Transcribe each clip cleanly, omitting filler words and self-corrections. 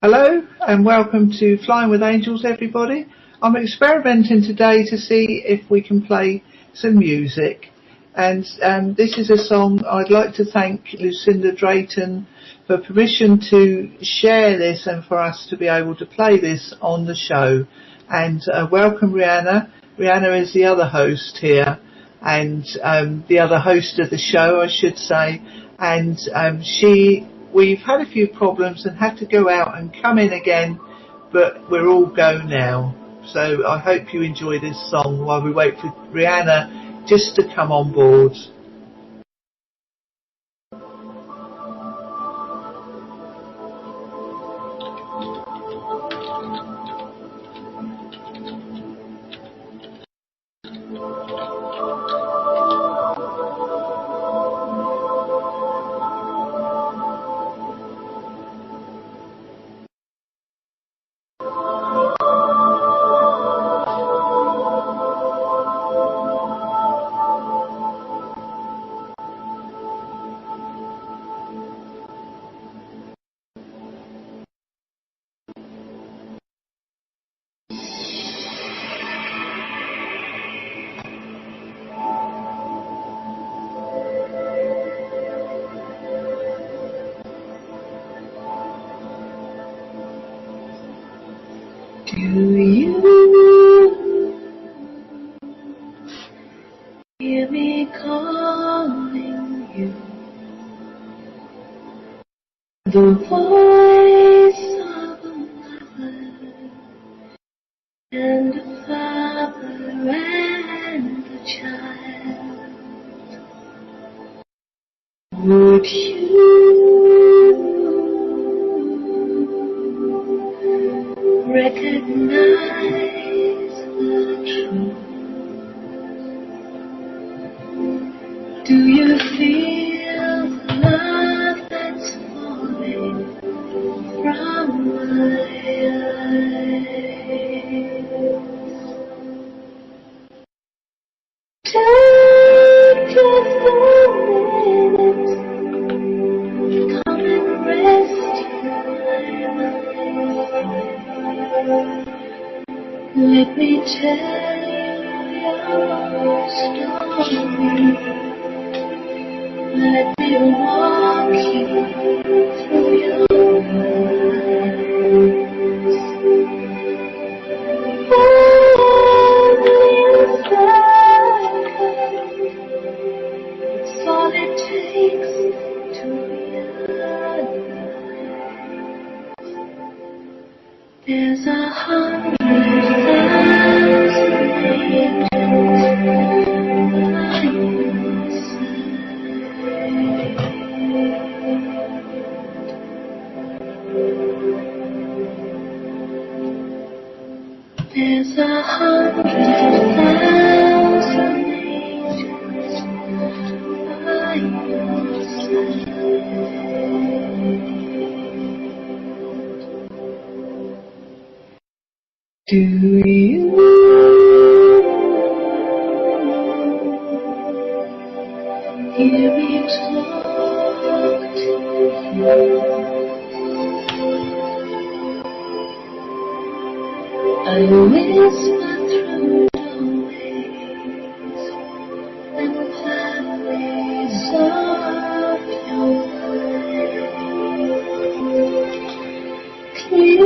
Hello and welcome to Flying with Angels, everybody. I'm experimenting today to see if we can play some music, and this is a song. I'd like to thank Lucinda Drayton for permission to share this and for us to be able to play this on the show. And welcome Rihanna. Rihanna is the other host here, and the other host of the show, I should say, and we've had a few problems and had to go out and come in again, but we're all go now. So I hope you enjoy this song while we wait for Rihanna just to come on board. Do you hear me calling you? The voice of a mother and a father and a child. Would you recognize the truth? Do you feel the love that's falling from my eyes? Take just a minute, come and rest Let me tell you your story. Let me walk you through your life. Only a second, it's all it takes to realize there's 100,000 angels by your side. There's 100,000 angels by your side. Do you hear me talk to you? I whisper through doorways and pathways of your mind. Clear,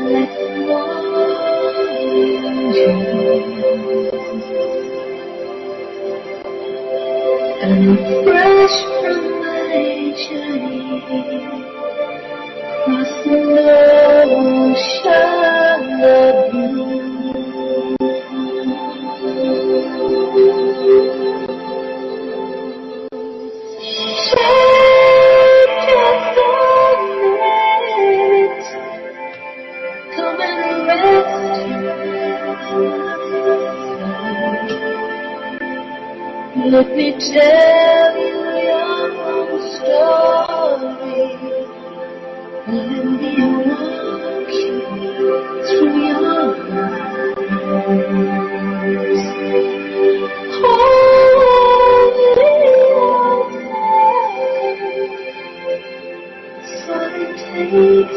like an angel, and fresh from my journey across the ocean of blue. Take just a minute, come and rest your Let me tell you your own story. Let me walk you through your life. There's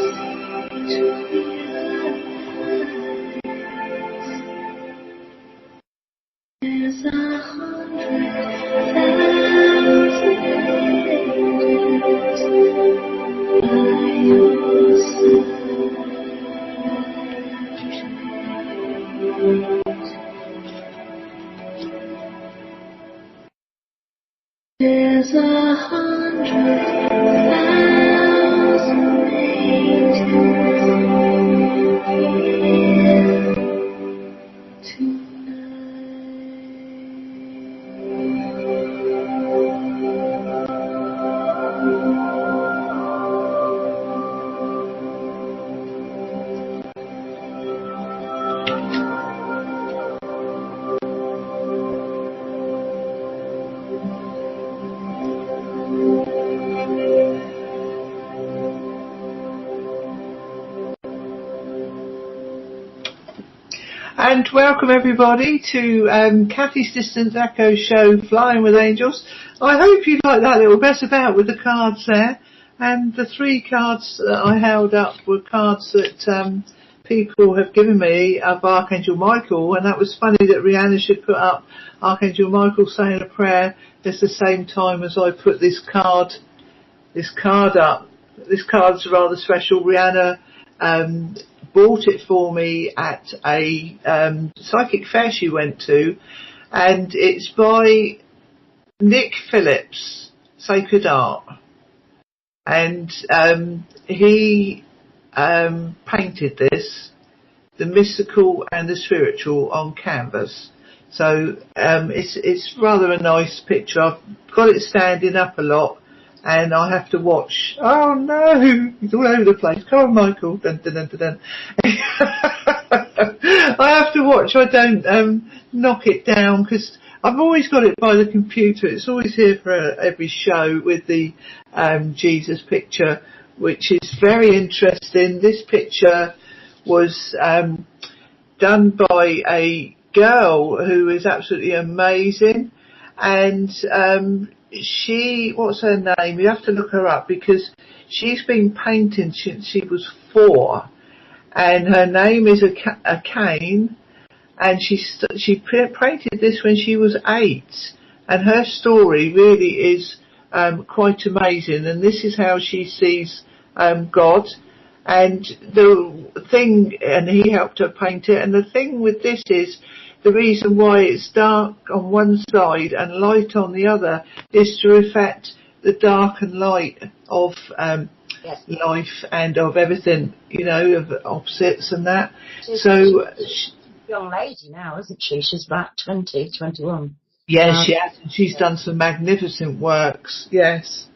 100,000 angels here tonight. And welcome everybody to Cathies DistantEchos show, Flying with Angels. I hope you like that little mess about with the cards there. And the 3 cards that I held up were cards that people have given me of Archangel Michael. And that was funny that Rihanna should put up Archangel Michael saying a prayer at the same time as I put this card up. This card's rather special. Rihanna bought it for me at a psychic fair she went to, and it's by Nick Phillips, Sacred Art, and he painted this, the mystical and the spiritual, on canvas. So it's rather a nice picture. I've got it standing up a lot, and I have to watch. Oh no, he's all over the place. Come on, Michael. Dun, dun, dun, dun, dun. I have to watch. I don't knock it down, because I've always got it by the computer. It's always here for every show with the Jesus picture, which is very interesting. This picture was done by a girl who is absolutely amazing, and what's her name? You have to look her up, because she's been painting since she was 4, and her name is a Cain, and she painted this when she was 8, and her story really is quite amazing, and this is how she sees God. And the thing, and he helped her paint it, and the thing with this is, the reason why it's dark on one side and light on the other is to reflect the dark and light of Yes. life and of everything, of opposites and that. She's So, a young lady now, isn't she? She's about 20, 21. yes, she has. She's done some magnificent works, yes.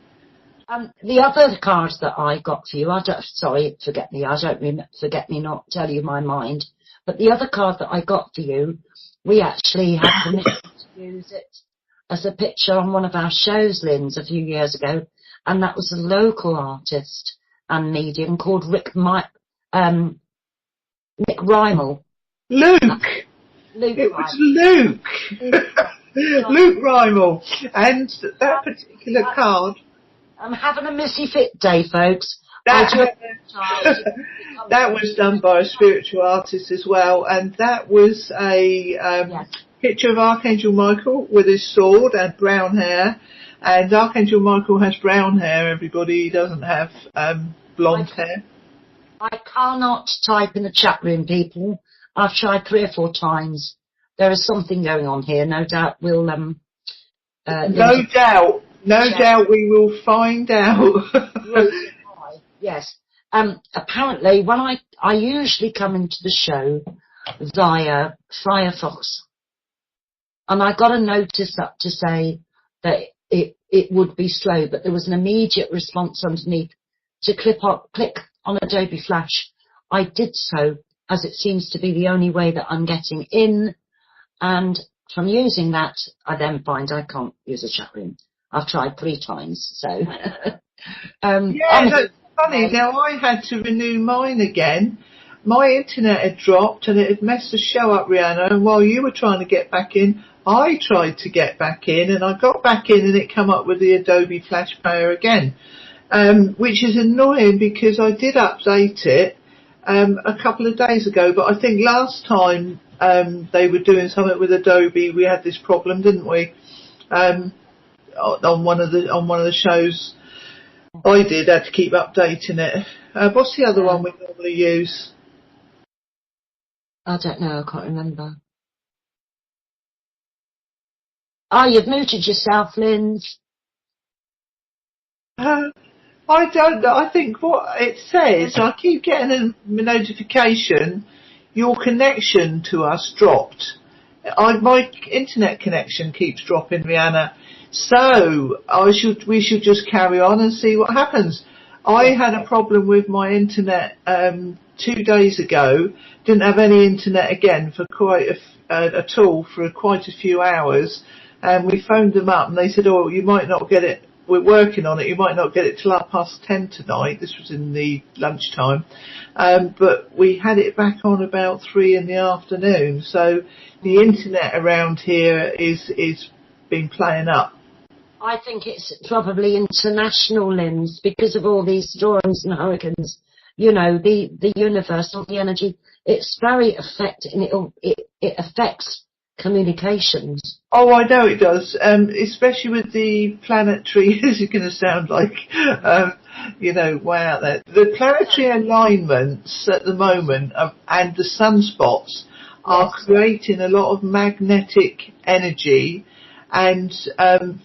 The other cards that I got for you, forget me not tell you my mind, but the other card that I got for you, we actually had permission to use it as a picture on one of our shows, Linz, a few years ago, and that was a local artist and medium called Nick Rymel. Luke! It was Luke! Luke Rymel. And that particular card... I'm having a missy fit day, folks. That was done by a spiritual artist as well, and that was a picture of Archangel Michael with his sword and brown hair. And Archangel Michael has brown hair, everybody. He doesn't have blonde hair. I cannot type in the chat room, people. I've tried 3 or 4 times. There is something going on here. No doubt we'll... No doubt we will find out. Yes. Apparently, when I usually come into the show via Firefox, and I got a notice up to say that it would be slow, but there was an immediate response underneath to click on Adobe Flash. I did so, as it seems to be the only way that I'm getting in, and from using that, I then find I can't use a chat room. I've tried 3 times, so... that's funny. Now, I had to renew mine again. My internet had dropped and it had messed the show up, Rihanna, and while you were trying to get back in, I tried to get back in, and I got back in and it came up with the Adobe Flash Player again. which is annoying because I did update it a couple of days ago, but I think last time they were doing something with Adobe, we had this problem, didn't we? On one of the shows I had to keep updating it. What's the other one we normally use? I don't know, I can't remember. Oh, you've muted yourself, Linz. I don't know. I think what it says, I keep getting a notification, your connection to us dropped. My internet connection keeps dropping, Rihanna. So we should just carry on and see what happens. I had a problem with my internet 2 days ago. Didn't have any internet again for quite a few hours. And we phoned them up and they said, "Oh, you might not get it. We're working on it. You might not get it till 10:30 tonight." This was in the lunchtime. But we had it back on about 3 in the afternoon. So the internet around here is been playing up. I think it's probably international, Linz, because of all these storms and hurricanes. You know, the universe, all the energy, it's very affecting. It affects communications. Oh, I know it does, especially with the planetary, as you're going to sound like, way out there. The planetary alignments at the moment and the sunspots are creating a lot of magnetic energy, and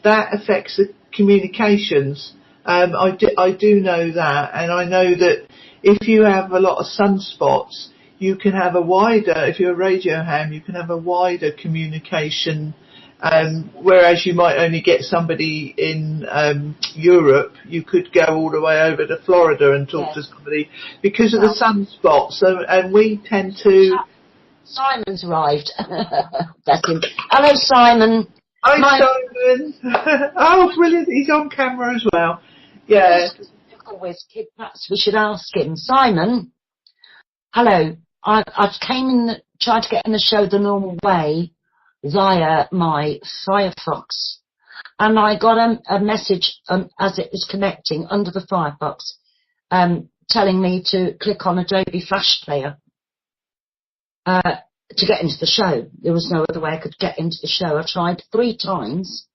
that affects the communications. I do know that, and I know that if you have a lot of sunspots, you can have if you're a radio ham, you can have a wider communication, whereas you might only get somebody in Europe. You could go all the way over to Florida and talk to somebody because of the sunspots. So, and we tend to... Simon's arrived. That's him. Hello, Simon. Hi, Simon. Oh, brilliant. He's on camera as well. Yeah. Perhaps we should ask him. Simon, hello. I tried to get in the show the normal way via my Firefox, and I got a message as it was connecting under the Firefox, telling me to click on Adobe Flash Player to get into the show. There was no other way I could get into the show. I tried 3 times,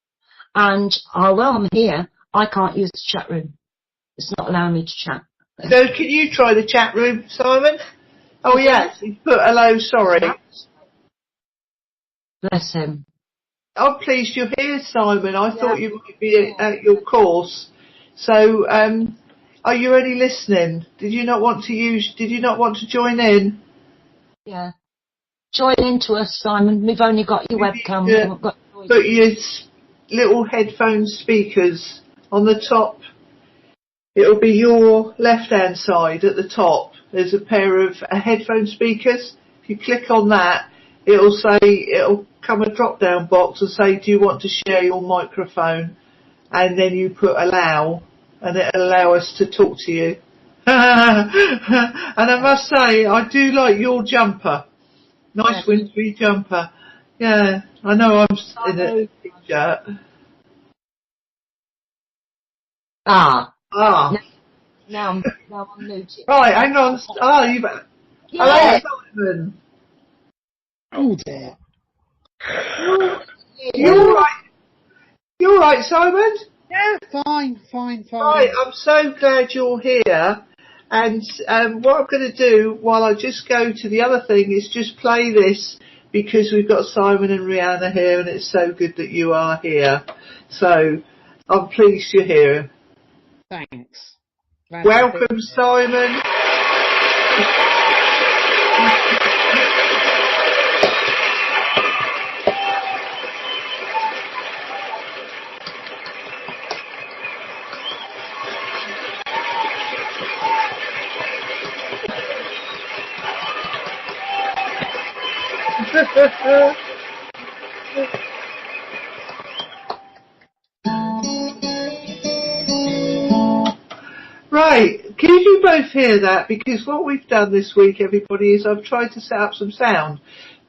and although I'm here, I can't use the chat room. It's not allowing me to chat. So can you try the chat room, Simon? Oh, yes. He put hello, sorry. Bless him. I'm pleased you're here, Simon. I thought you might be at your course. So, are you already listening? Did you not want to join in? Yeah. Join into us, Simon. We've only got your webcam. We haven't got Put your little headphone speakers on the top. It'll be your left-hand side at the top. There's a pair of headphone speakers. If you click on that, it'll come a drop-down box and say, do you want to share your microphone? And then you put allow, and it'll allow us to talk to you. And I must say, I do like your jumper. Nice wintry jumper. Yeah, I know I'm in a t-shirt. Now I'm muted. Right, hang on. Hello, Simon. Oh dear. You all right? You all right, Simon? Yeah, fine. Right, I'm so glad you're here. And what I'm going to do while I just go to the other thing is just play this, because we've got Simon and Rihanna here, and it's so good that you are here. So I'm pleased you're here. Thanks. Welcome, Simon. Right, can you both hear that? Because what we've done this week, everybody, is I've tried to set up some sound,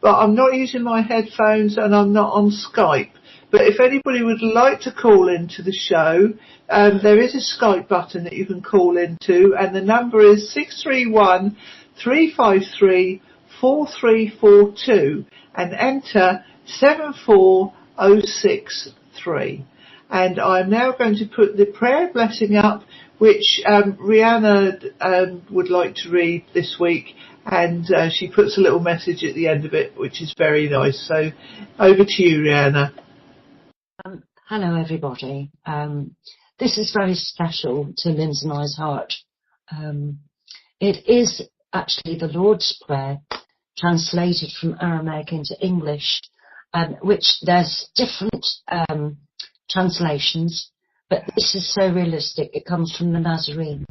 but I'm not using my headphones and I'm not on Skype. But if anybody would like to call into the show, there is a Skype button that you can call into, and the number is 631 353 4342 and enter 74063. And I'm now going to put the prayer blessing up, which Rihanna would like to read this week, and she puts a little message at the end of it, which is very nice. So over to you, Rihanna. Hello, everybody. This is very special to Lynn's and I's heart. It is actually the Lord's Prayer, translated from Aramaic into English, which there's different translations, but this is so realistic. It comes from the Nazarene.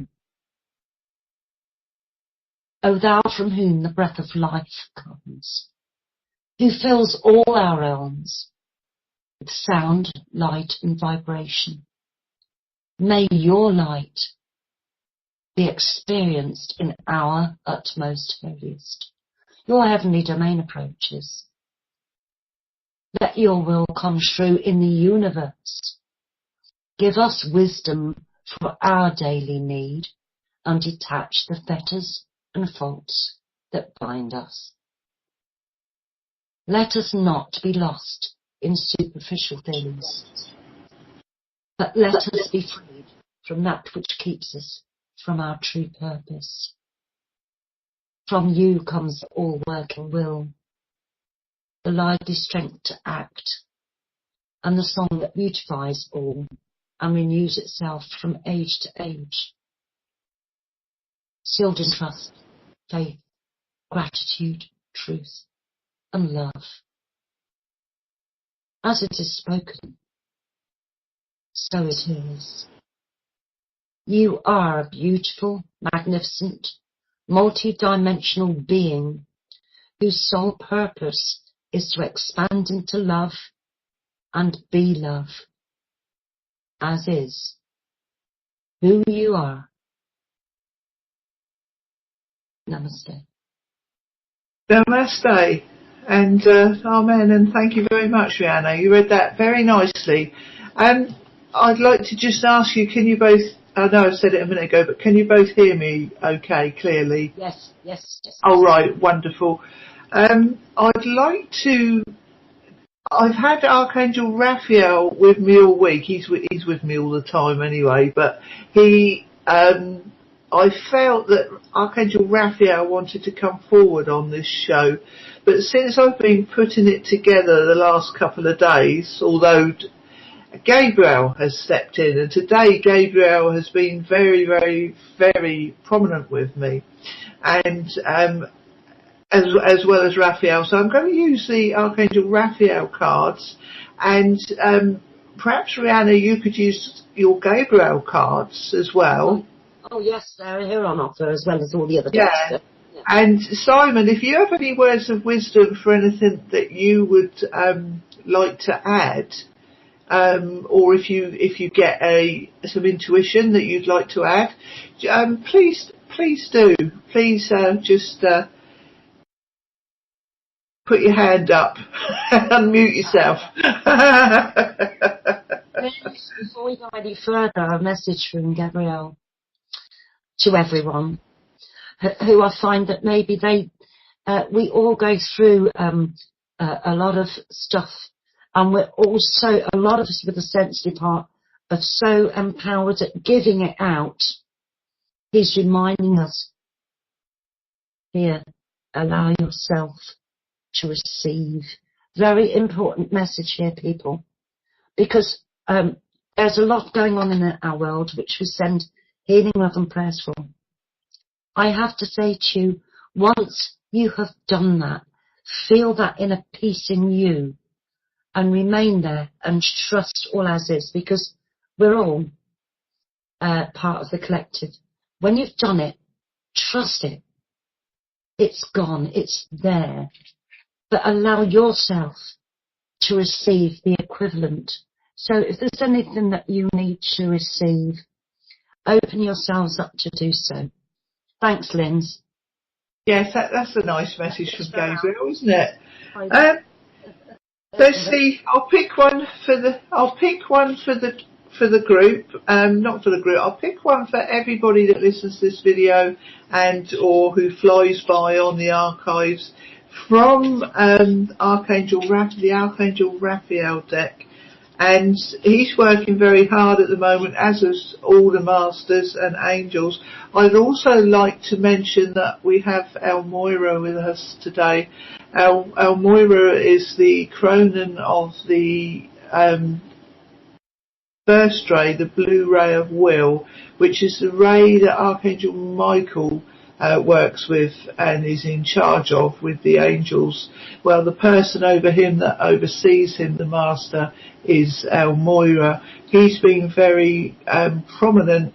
O thou from whom the breath of life comes, who fills all our realms with sound, light and vibration. May your light be experienced in our utmost holiest, your heavenly domain approaches. Let your will come true in the universe. Give us wisdom for our daily need, and detach the fetters and faults that bind us. Let us not be lost in superficial things, but let us be freed from that which keeps us from our true purpose. From you comes the all-working will, the lively strength to act, and the song that beautifies all and renews itself from age to age. Sealed in trust, faith, gratitude, truth, and love. As it is spoken, so it is. You are a beautiful, magnificent, multi-dimensional being whose sole purpose is to expand into love and be love, as is who you are. Namaste. Namaste. And amen, and thank you very much, Rihanna. You read that very nicely. I'd like to just ask you, can you both, I know I said it a minute ago, but can you both hear me okay, clearly? Yes, yes, yes. Oh, right, wonderful. I'd like to, I've had Archangel Raphael with me all week. He's with me all the time anyway, but I felt that Archangel Raphael wanted to come forward on this show, but since I've been putting it together the last couple of days, although Gabriel has stepped in, and today Gabriel has been very, very, very prominent with me, and as well as Raphael. So I'm going to use the Archangel Raphael cards, and perhaps Rihanna, you could use your Gabriel cards as well. Oh yes, they're here on offer as well as all the other Yeah. decks. Yeah. And Simon, if you have any words of wisdom for anything that you would like to add, or if you get some intuition that you'd like to add, please do. Please just put your hand up, unmute yourself. Before we go any further, a message from Gabrielle to everyone who I find that maybe we all go through a lot of stuff, and we're also, a lot of us with a sensitive heart, are so empowered at giving it out. He's reminding us here, allow yourself to receive. Very important message here, people, because there's a lot going on in our world which we send healing, love and prayers for. I have to say to you, once you have done that, feel that inner peace in you and remain there and trust all as is, because we're all part of the collective. When you've done it, trust it. It's gone, it's there. But allow yourself to receive the equivalent. So if there's anything that you need to receive, open yourselves up to do so. Thanks, Linz. Yes, that's a nice message from Gabriel, isn't it? Let's see. I'll pick one for the group. Not for the group. I'll pick one for everybody that listens to this video and or who flies by on the archives from the Archangel Raphael deck. And he's working very hard at the moment, as is all the masters and angels. I'd also like to mention that we have Elmoira with us today. Elmoira is the Cronan of the first ray, the blue ray of will, which is the ray that Archangel Michael works with and is in charge of with the angels. Well, the person over him that oversees him, the master, is Elmoira. He's been very prominent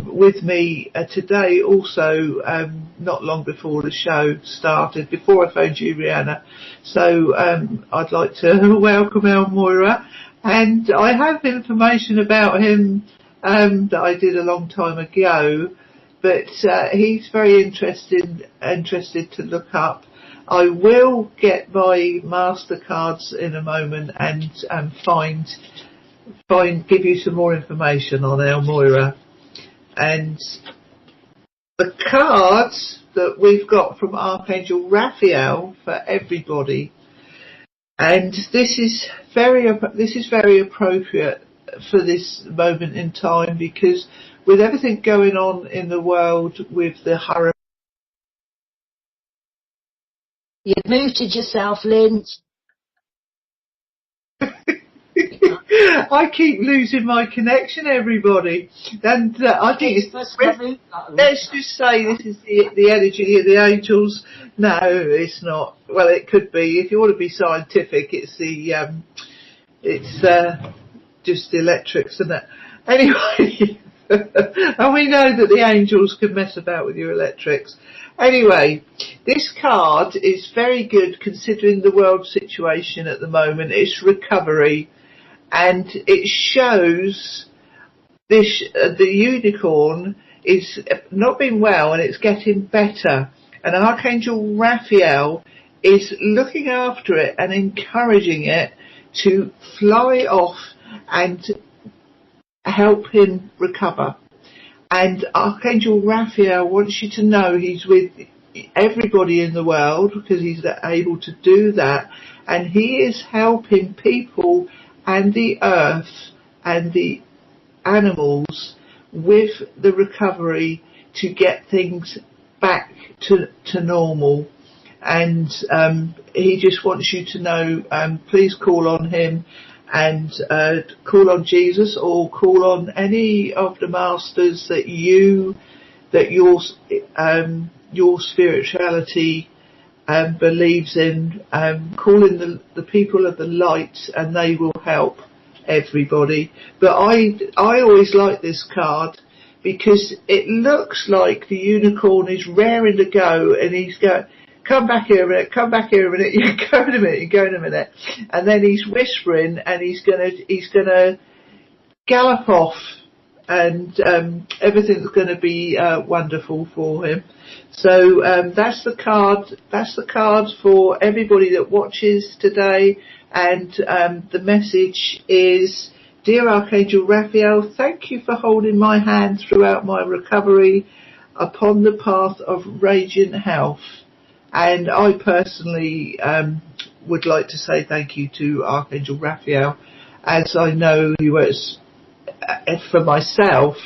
with me today also, not long before the show started, before I phoned you, Rihanna. So I'd like to welcome Elmoira, and I have information about him that I did a long time ago, but he's very interested to look up. I will get my MasterCards in a moment and give you some more information on Elmoira. And the cards that we've got from Archangel Raphael for everybody, and this is very appropriate for this moment in time, because with everything going on in the world with the hurricane. You've muted yourself, Lynn. I keep losing my connection, everybody, and I think let's just say this is the energy of the angels. No, it's not. Well, it could be. If you want to be scientific, it's just the electrics, isn't it? Anyway, and we know that the angels can mess about with your electrics. Anyway, this card is very good considering the world situation at the moment. It's recovery, and it shows this the unicorn is not been well and it's getting better, and Archangel Raphael is looking after it and encouraging it to fly off and help him recover. And Archangel Raphael wants you to know he's with everybody in the world, because he's able to do that, and he is helping people and the earth and the animals with the recovery to get things back to normal. And he just wants you to know, please call on him, and call on Jesus, or call on any of the masters that your spirituality believes in. Call in the people of the light, and they will help everybody. But I always like this card because it looks like the unicorn is raring to go, and he's going, come back here a minute, come back here a minute, you go in a minute, you go in a minute. And then he's whispering, and he's gonna gallop off, and everything's gonna be wonderful for him. So that's the card for everybody that watches today. And the message is, dear Archangel Raphael, thank you for holding my hand throughout my recovery upon the path of radiant health. And I personally would like to say thank you to Archangel Raphael, as I know he works for myself,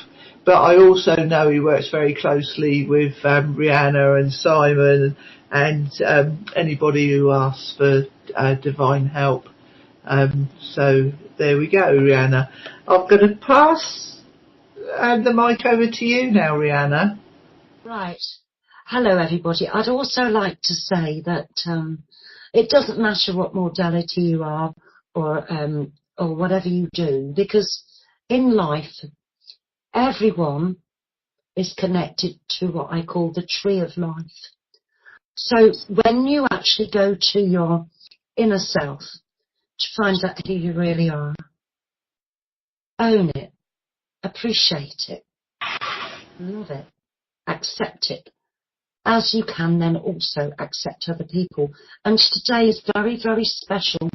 but I also know he works very closely with Rihanna and Simon and anybody who asks for divine help. So there we go, Rihanna. I'm going to pass the mic over to you now, Rihanna. Right. Hello, everybody. I'd also like to say that it doesn't matter what modality you are or whatever you do, because in life, everyone is connected to what I call the tree of life. So when you actually go to your inner self to find out who you really are, own it, appreciate it, love it, accept it, as you can then also accept other people. And today is very, very special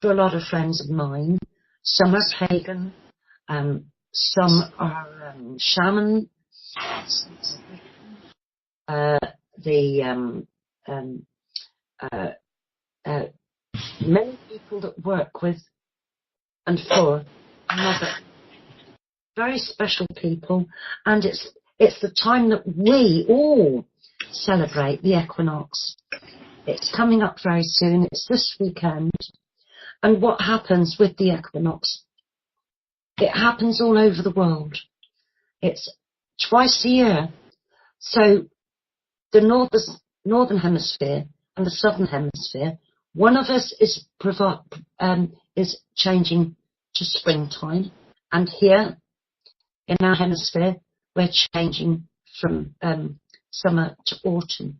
for a lot of friends of mine. Some are pagan, some are shaman, many people that work with and for another very special people, and it's the time that we all celebrate the equinox. It's coming up very soon. It's this weekend. And what happens with the equinox? It happens all over the world. It's twice a year. So the northern hemisphere and the southern hemisphere, one of us is changing to springtime, and here in our hemisphere we're changing from summer to autumn.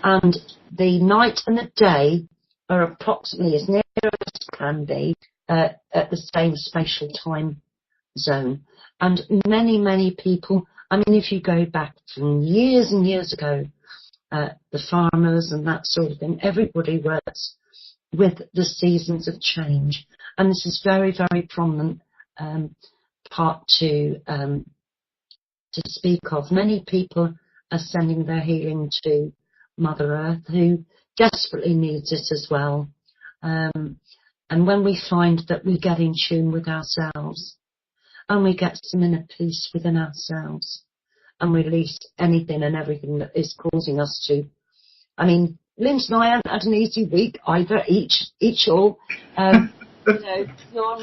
And the night and the day are approximately as near as can be at the same spatial time zone. And many, many people, I mean, if you go back from years and years ago, the farmers and that sort of thing, everybody works with the seasons of change. And this is very, very prominent part to speak of. Many people are sending their healing to Mother Earth, who desperately needs it as well. And when we find that we get in tune with ourselves and we get some inner peace within ourselves and release anything and everything that is causing us to, I mean, Lindsay and I haven't had an easy week either, each all. You're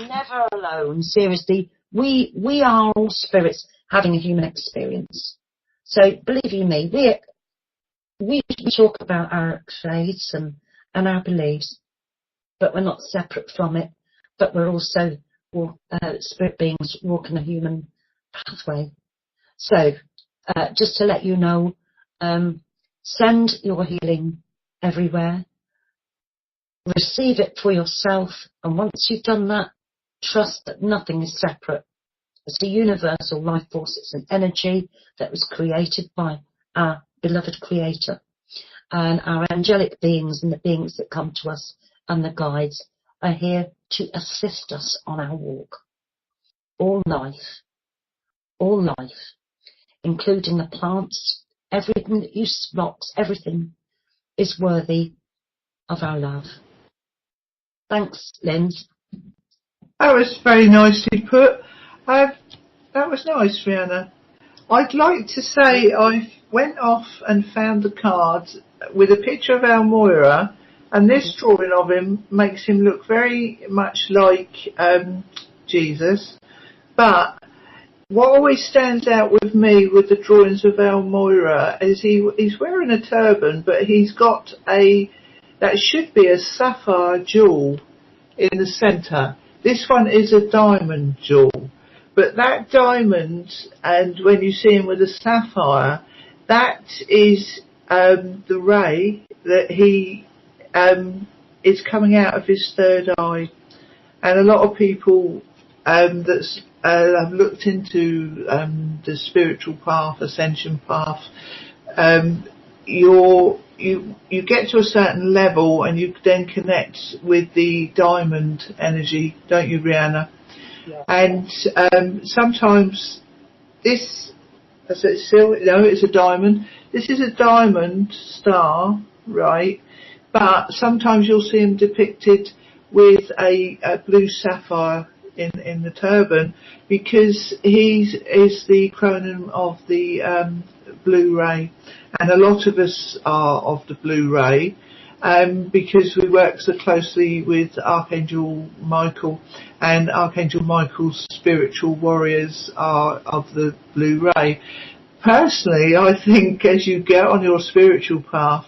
never alone. Seriously, we are all spirits having a human experience. So believe you me, we talk about our faiths and our beliefs, but we're not separate from it. But we're also spirit beings walking a human pathway. So just to let you know, send your healing everywhere. Receive it for yourself, and once you've done that, trust that nothing is separate. It's a universal life force. It's an energy that was created by our beloved Creator. And our angelic beings and the beings that come to us and the guides are here to assist us on our walk. All life, including the plants, everything that you rocks, everything is worthy of our love. Thanks, Linz. That was very nicely put. That was nice, Rihanna. I'd like to say I went off and found the cards with a picture of Elmoira, and this drawing of him makes him look very much like Jesus. But what always stands out with me with the drawings of Elmoira is he's wearing a turban, but he's got that should be a sapphire jewel in the centre. This one is a diamond jewel. But that diamond, and when you see him with a sapphire, that is the ray that he is coming out of his third eye. And a lot of people that have looked into the spiritual path, ascension path, you get to a certain level and you then connect with the diamond energy, don't you, Rihanna? Yeah. And sometimes this, it's a diamond. This is a diamond star, right? But sometimes you'll see him depicted with a blue sapphire in the turban, because he is the chronon of the blue ray, and a lot of us are of the blue ray. Because we work so closely with Archangel Michael, and Archangel Michael's spiritual warriors are of the blue ray. Personally, I think as you get on your spiritual path,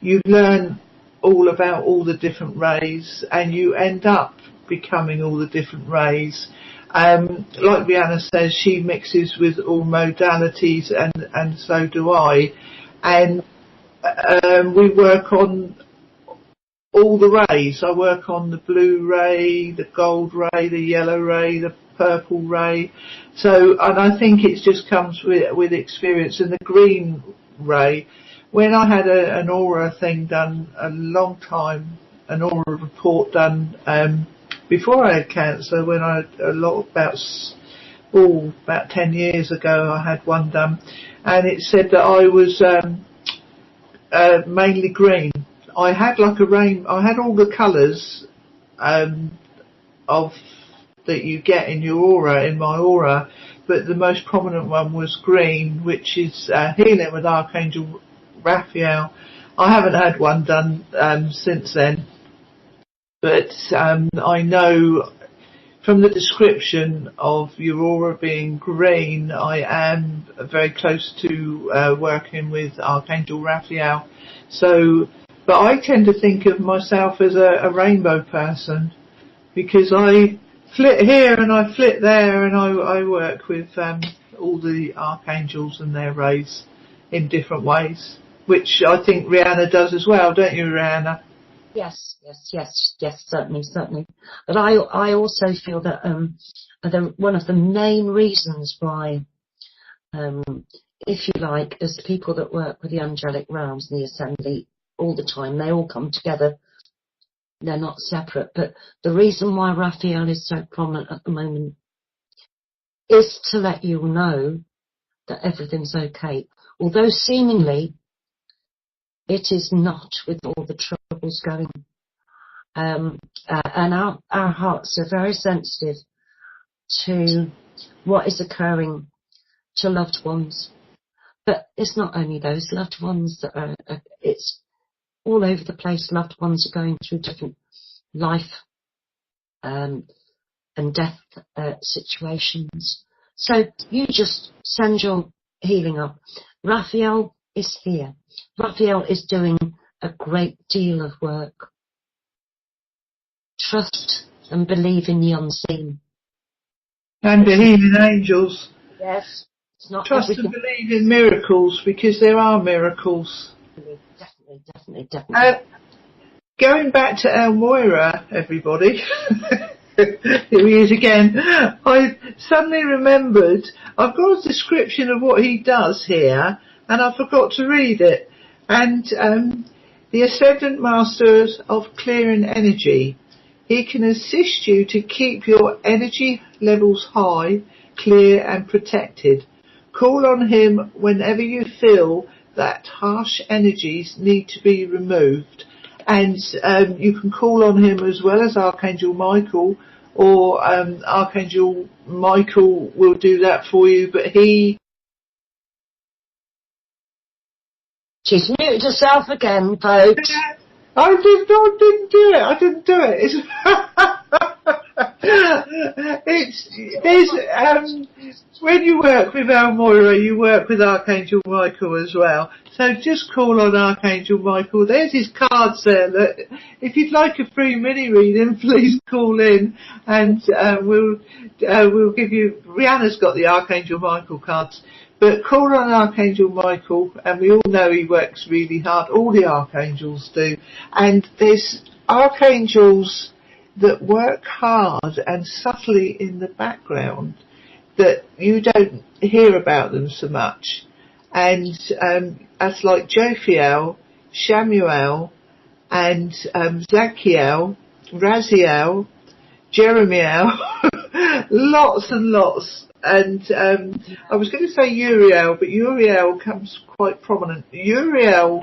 you learn all about all the different rays, and you end up becoming all the different rays. Like Rihanna says, she mixes with all modalities, and so do I. And we work on all the rays. I work on the blue ray, the gold ray, the yellow ray, the purple ray. So, and I think it just comes with experience. And the green ray. When I had an aura thing done a long time, an aura report done before I had cancer, when I had about 10 years ago, I had one done, and it said that I was mainly green. I had like I had all the colours of that you get in your aura, in my aura, but the most prominent one was green, which is healing with Archangel Raphael. I haven't had one done since then, but I know from the description of your aura being green, I am very close to working with Archangel Raphael. So, but I tend to think of myself as a rainbow person, because I flit here and I flit there, and I work with all the archangels and their rays in different ways, which I think Rihanna does as well, don't you, Rihanna? Yes, certainly. But I also feel that one of the main reasons why, if you like, as people that work with the angelic realms and the assembly all the time, they all come together. They're not separate. But the reason why Raphael is so prominent at the moment is to let you know that everything's okay. Although seemingly it is not, with all the troubles going. And our hearts are very sensitive to what is occurring to loved ones. But it's not only those loved ones that are, it's all over the place. Loved ones are going through different life and death situations. So you just send your healing up. Raphael is here. Raphael is doing a great deal of work. Trust and believe in the unseen. And believe in angels. Yes. It's not Trust everything. and believe in miracles, because there are miracles. Definitely. Going back to Elmoira, everybody, here he is again. I suddenly remembered, I've got a description of what he does here, and I forgot to read it. And the Ascendant Masters of Clearing Energy. He can assist you to keep your energy levels high, clear and protected. Call on him whenever you feel that harsh energies need to be removed. And you can call on him as well as Archangel Michael, or Archangel Michael will do that for you, but he... She's muted herself again, folks. I didn't do it. I didn't do it. When you work with Elmoira, you work with Archangel Michael as well. So just call on Archangel Michael. There's his cards there. Look. If you'd like a free mini reading, please call in, and we'll give you. Rihanna's got the Archangel Michael cards. But call on Archangel Michael, and we all know he works really hard. All the archangels do. And there's archangels that work hard and subtly in the background that you don't hear about them so much. And that's like Jophiel, Shamuel, and Zachiel, Raziel, Jeremiel, lots and lots. And I was going to say Uriel, but Uriel comes quite prominent. Uriel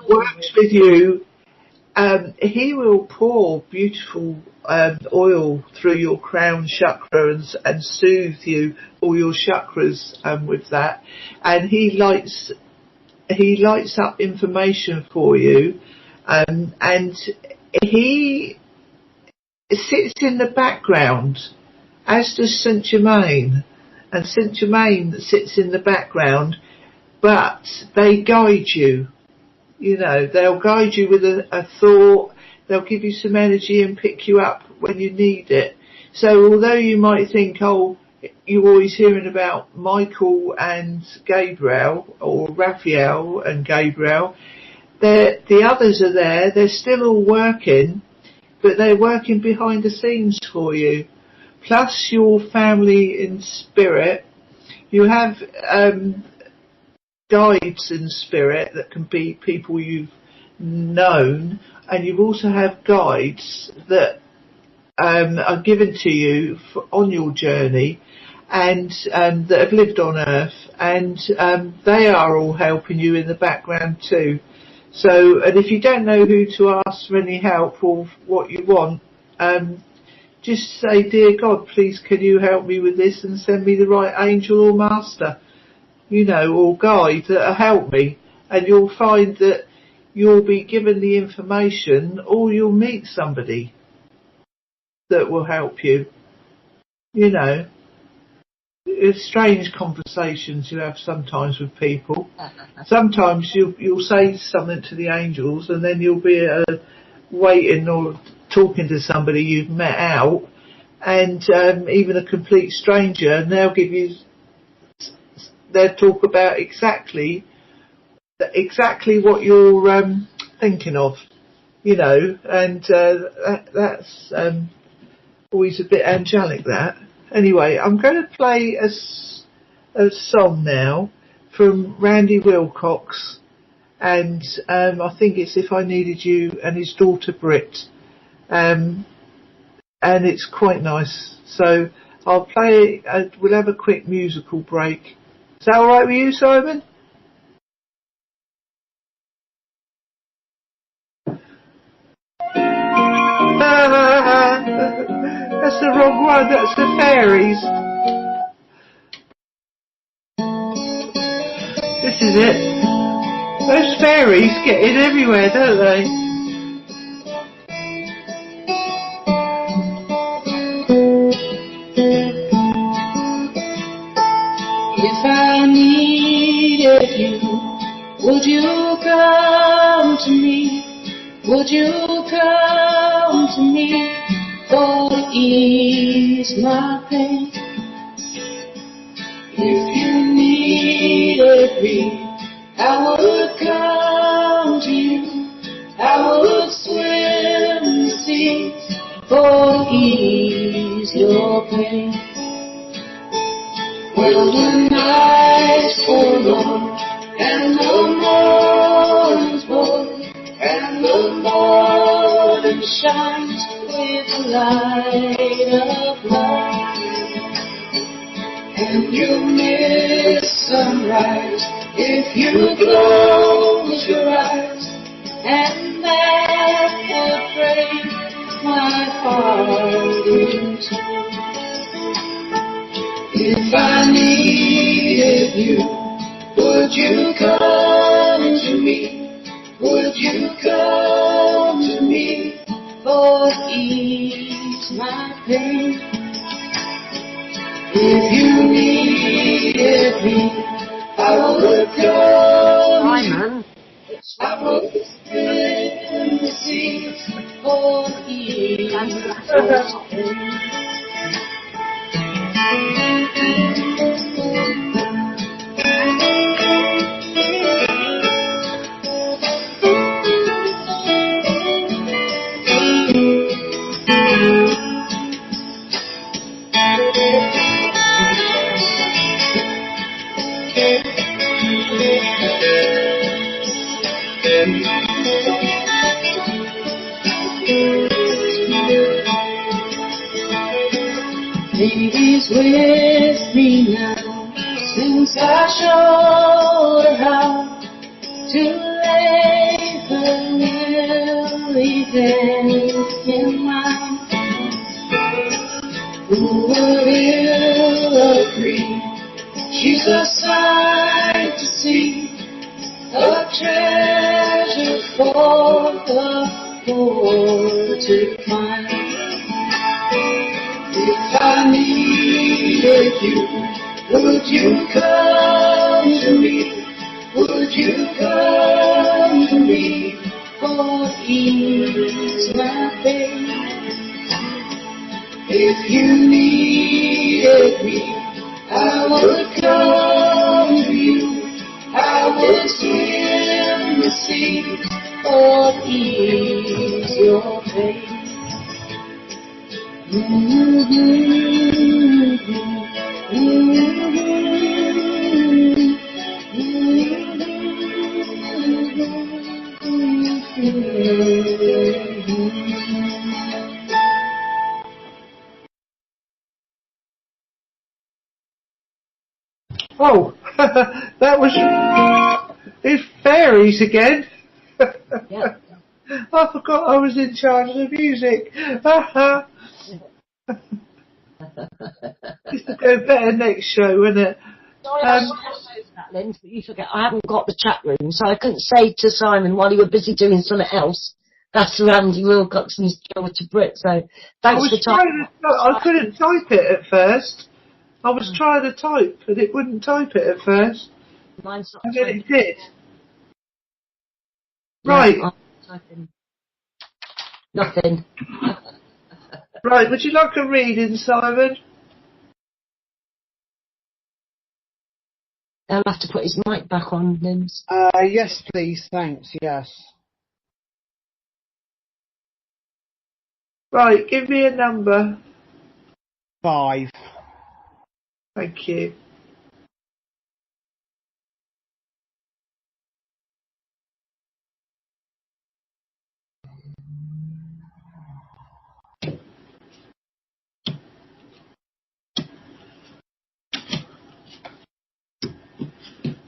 works with you. He will pour beautiful oil through your crown chakra and soothe you, all your chakras with that. And he lights up information for you. And he sits in the background, as does Saint Germain. And Saint Germain sits in the background, but they guide you. You know, they'll guide you with a thought. They'll give you some energy and pick you up when you need it. So although you might think, oh, you're always hearing about Michael and Gabriel, or Raphael and Gabriel, the others are there. They're still all working, but they're working behind the scenes for you. Plus your family in spirit. You have guides in spirit that can be people you've known, and you also have guides that are given to you on your journey, and that have lived on Earth, and they are all helping you in the background too. So, and if you don't know who to ask for any help or what you want, just say, "Dear God, please can you help me with this and send me the right angel or master, you know, or guide that'll help me." And you'll find that you'll be given the information, or you'll meet somebody that will help you. You know, it's strange conversations you have sometimes with people. Sometimes you'll say something to the angels, and then you'll be waiting or talking to somebody you've met out, and even a complete stranger, and they'll talk about exactly what you're thinking of, you know, and that's always a bit angelic, that. Anyway, I'm going to play a song now from Randy Wilcox, and I think it's If I Needed You, and his daughter Britt, and it's quite nice. So I'll play it. We'll have a quick musical break. Is that all right with you, Simon? That's the wrong one. That's the fairies. This is it. Those fairies get in everywhere, don't they? If I needed you, would you come to me? Would you come to me for to ease my pain? If you needed me, I would come to you. I would swim the seas for to ease your pain. When the nights were long and the morning's born, and the morning shines with the light of love, and you miss sunrise if you close your eyes, and that would break my heart in two. If I needed you, would you come to me? Would you come to me for ease my pain? If you needed me, I would come. Simon, I would swim the seas for ease my pain. Baby's with me now, since I showed her how to lay her lily head in mine. Who will agree she's a sight to see, a treasure for the poor to find. If I needed you, would you come to me? Would you come to me for ease my pain? If you needed me, I would come to you. I would swim the sea for ease your pain. Oh, that was... It's fairies again. Yeah. I forgot I was in charge of the music. Used to go better next show, wouldn't it? Sorry, I should have over that, Lynn, but you forget I haven't got the chat room, so I couldn't say to Simon while you were busy doing something else. That's Randy Wilcoxon's job to Brit, so thanks for typing. I couldn't type it at first. I was trying to type, and it wouldn't type it at first. Mine's not And then typing. it did. Yeah, Right. I'm typing. Nothing. Right, would you like a reading, Simon? I'll have to put his mic back on, Limbs. Yes, please. Thanks. Yes. Right, give me a number. 5. Thank you.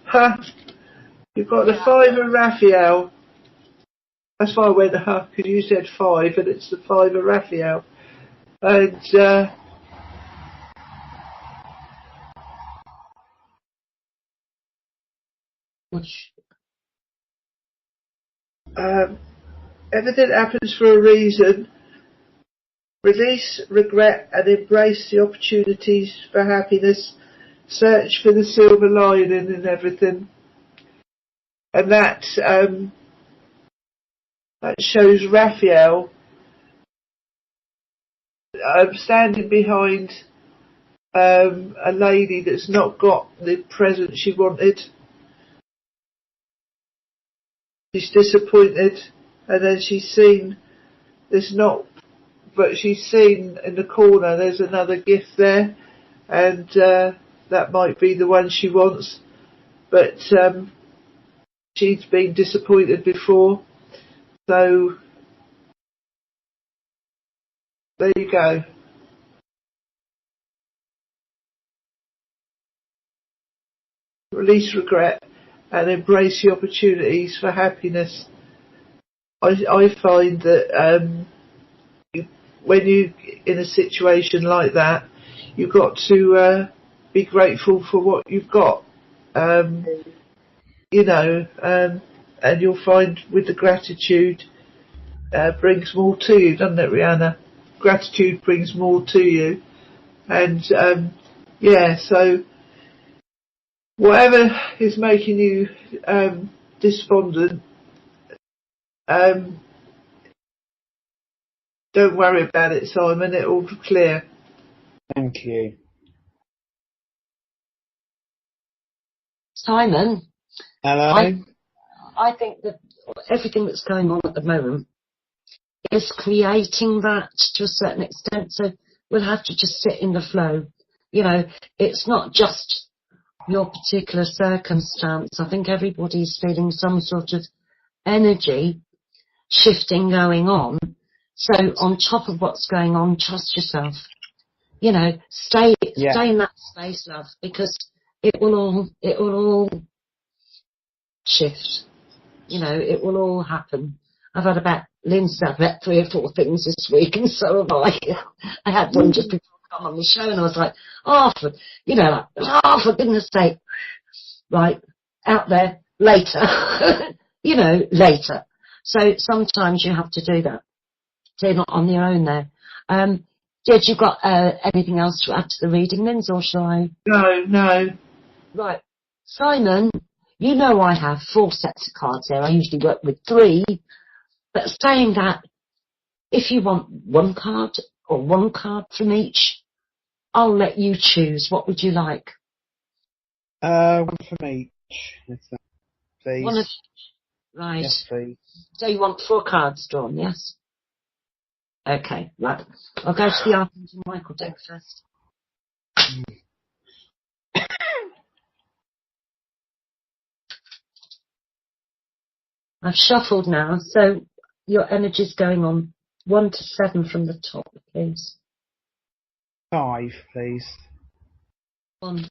Huh. You've got the 5 of Raphael. That's why I went, because you said 5, and it's the 5 of Raphael. And, everything happens for a reason. Release regret and embrace the opportunities for happiness. Search for the silver lining in everything. And that shows Raphael standing behind a lady that's not got the present she wanted. She's disappointed, and then she's seen but she's seen in the corner there's another gift there, and that might be the one she wants, but she's been disappointed before, so there you go. Release regret and embrace the opportunities for happiness. I find that when you in a situation like that, you've got to be grateful for what you've got. And you'll find with the gratitude brings more to you, doesn't it, Rihanna? Gratitude brings more to you, and so whatever is making you despondent, don't worry about it, Simon. It'll clear. Thank you. Simon? Hello? I think that everything that's going on at the moment is creating that to a certain extent, so we'll have to just sit in the flow. It's not just your particular circumstance. I think everybody's feeling some sort of energy shifting going on. So on top of what's going on, trust yourself. Stay in that space, love, because it will all shift. It will all happen. I've had about 3 or 4 things this week, and so have I. I had one just before I got on the show, and I was like, for goodness sake. Right, out there, later. Later. So sometimes you have to do that. So you're not on your own there. Did you got anything else to add to the reading, Lindsay, or shall I? No. Right. Simon, I have 4 sets of cards here. I usually work with 3. But saying that, if you want 1 card or 1 card from each, I'll let you choose. What would you like? 1 from each, please. 1 of each. Right. Yes, please. So you want 4 cards drawn, yes? Okay, right. I'll go to the Archangel Michael deck first. I've shuffled now, so your energy's going on 1 to 7 from the top, please. 5, please. 1,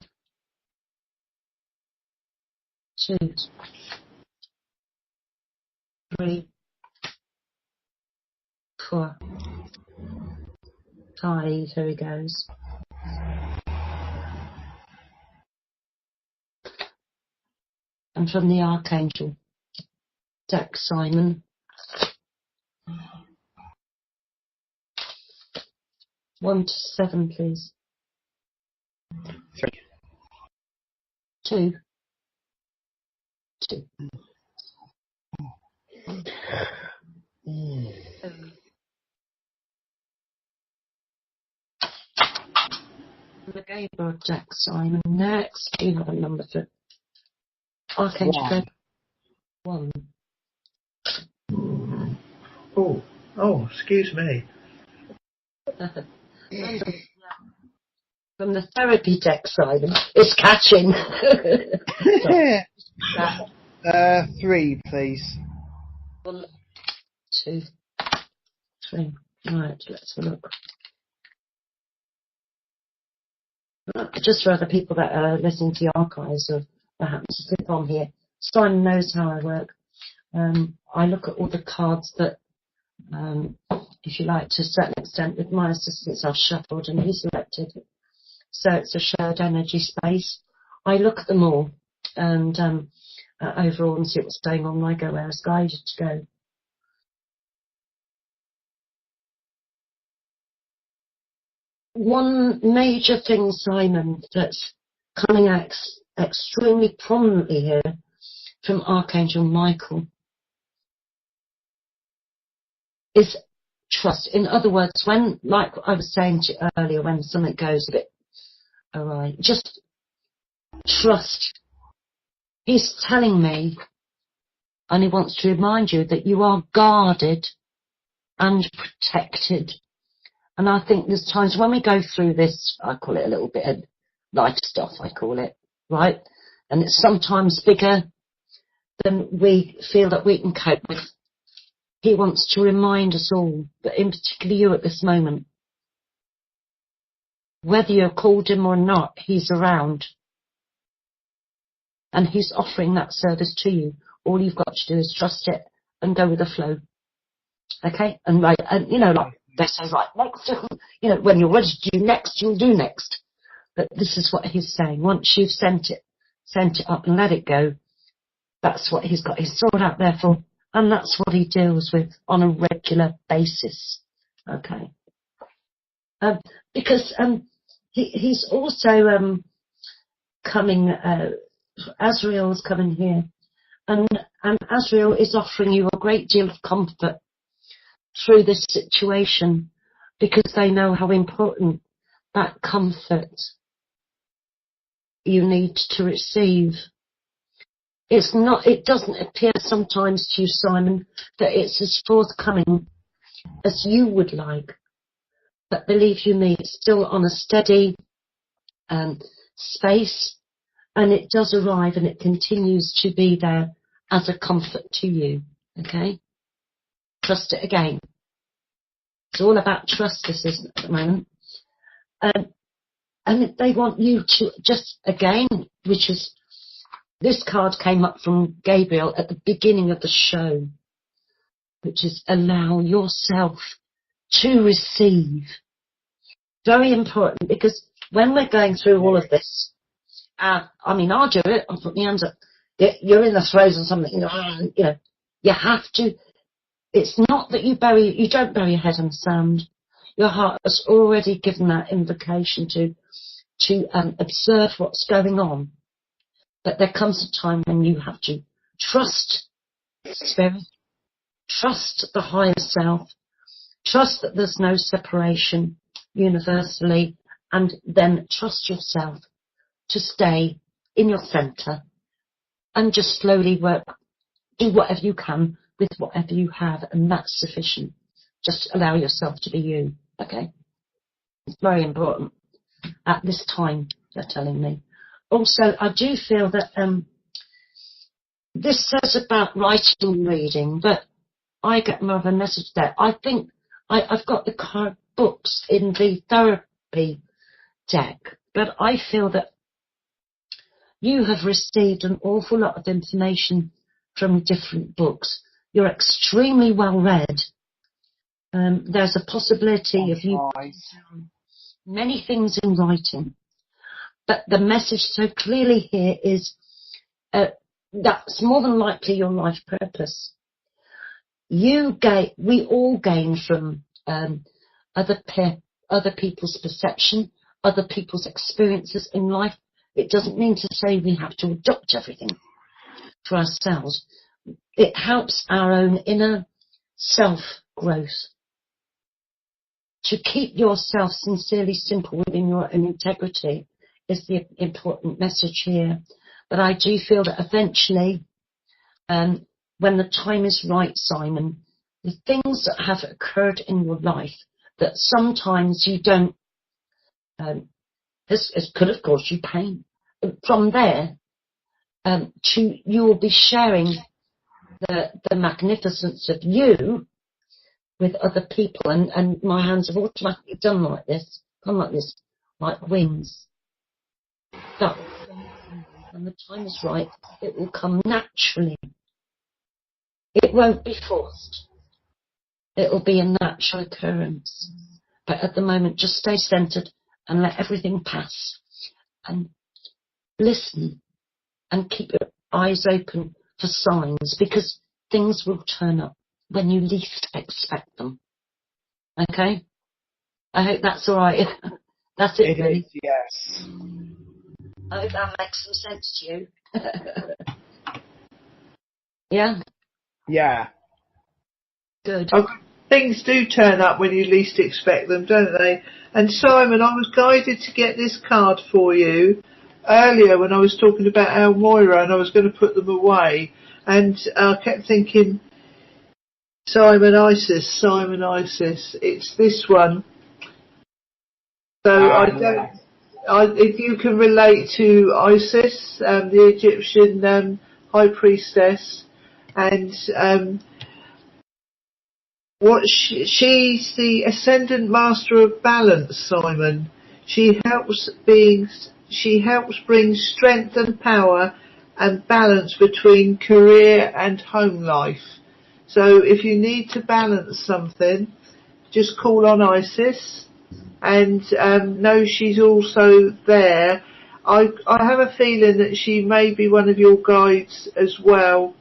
2, 3, 4, 5. Here he goes. And from the Archangel deck, Simon. 1 to 7, please. 3. 2. 2. The Gabriel deck, Simon. Next, you have a number for Archangel deck. 1. Oh, excuse me. From the therapy deck, Simon. It's catching. 3, please. 1, 2, 3. Right, let's have a look. Just for other people that are listening to the archives or perhaps slip on here, Simon knows how I work. I look at all the cards that, if you like, to a certain extent, with my assistance, I've shuffled and he's selected. So it's a shared energy space. I look at them all and overall and see what's going on. I go where I was guided to go. One major thing, Simon, that's coming out extremely prominently here from Archangel Michael is trust. In other words, when, like I was saying to you earlier, when something goes a bit awry, just trust. He's telling me, and he wants to remind you that you are guarded and protected. And I think there's times when we go through this, I call it a little bit of life stuff, I call it, right? And it's sometimes bigger than we feel that we can cope with. He wants to remind us all, but in particular you at this moment, whether you're called him or not, he's around. And he's offering that service to you. All you've got to do is trust it and go with the flow. Okay? And right, and you know, like they say, right, next, you know, when you're ready to do next, you'll do next. But this is what he's saying. Once you've sent it up and let it go, that's what he's got his sword out there for. And that's what he deals with on a regular basis. Okay? Because he's also coming, Azrael's coming here. And Azrael is offering you a great deal of comfort through this situation because they know how important that comfort you need to receive. It doesn't appear sometimes to you, Simon, that it's as forthcoming as you would like. But believe you me, it's still on a steady space, and it does arrive and it continues to be there as a comfort to you. Okay? Trust it again. It's all about trust, this isn't at the moment. And they want you to just, again, which is, this card came up from Gabriel at the beginning of the show, which is allow yourself to receive. Very important, because when we're going through all of this, I mean, I'll do it, I'll put my hands up. You're in the throes of something, you know, you have to. It's not that you don't bury your head in the sand. Your heart has already given that invocation to observe what's going on. But there comes a time when you have to trust Spirit, trust the higher self, trust that there's no separation universally, and then trust yourself to stay in your centre and just slowly work, do whatever you can with whatever you have, and that's sufficient. Just allow yourself to be you, okay? It's very important at this time, they're telling me. Also, I do feel that this says about writing and reading, but I get more of a message there. I think I've got the card books in the therapy deck, but I feel that you have received an awful lot of information from different books. You're extremely well read. There's a possibility of you putting down many things in writing. But the message so clearly here is that's more than likely your life purpose. We all gain from other people's perception, other people's experiences in life. It doesn't mean to say we have to adopt everything for ourselves. It helps our own inner self-growth. To keep yourself sincerely simple within your own integrity is the important message here. But I do feel that eventually, when the time is right, Simon, the things that have occurred in your life that sometimes you don't, this could have caused you pain. From there, you will be sharing the magnificence of you with other people, and my hands have automatically gone like this, like wings. That when the time is right, it will come naturally. It won't be forced. It will be a natural occurrence. But at the moment, just stay centered and let everything pass. And listen and keep your eyes open for signs, because things will turn up when you least expect them. Okay? I hope that's all right. That's it, really. Is, yes. I hope that makes some sense to you. Yeah? Yeah. Good. Things do turn up when you least expect them, don't they? And Simon, I was guided to get this card for you earlier when I was talking about Almoira, and I was going to put them away. And I kept thinking, Simon Isis. It's this one. So if you can relate to Isis, the Egyptian high priestess, and she's the ascendant master of balance, Simon. She helps bring strength and power and balance between career and home life. So if you need to balance something, just call on Isis, and know she's also there. I have a feeling that she may be one of your guides as well,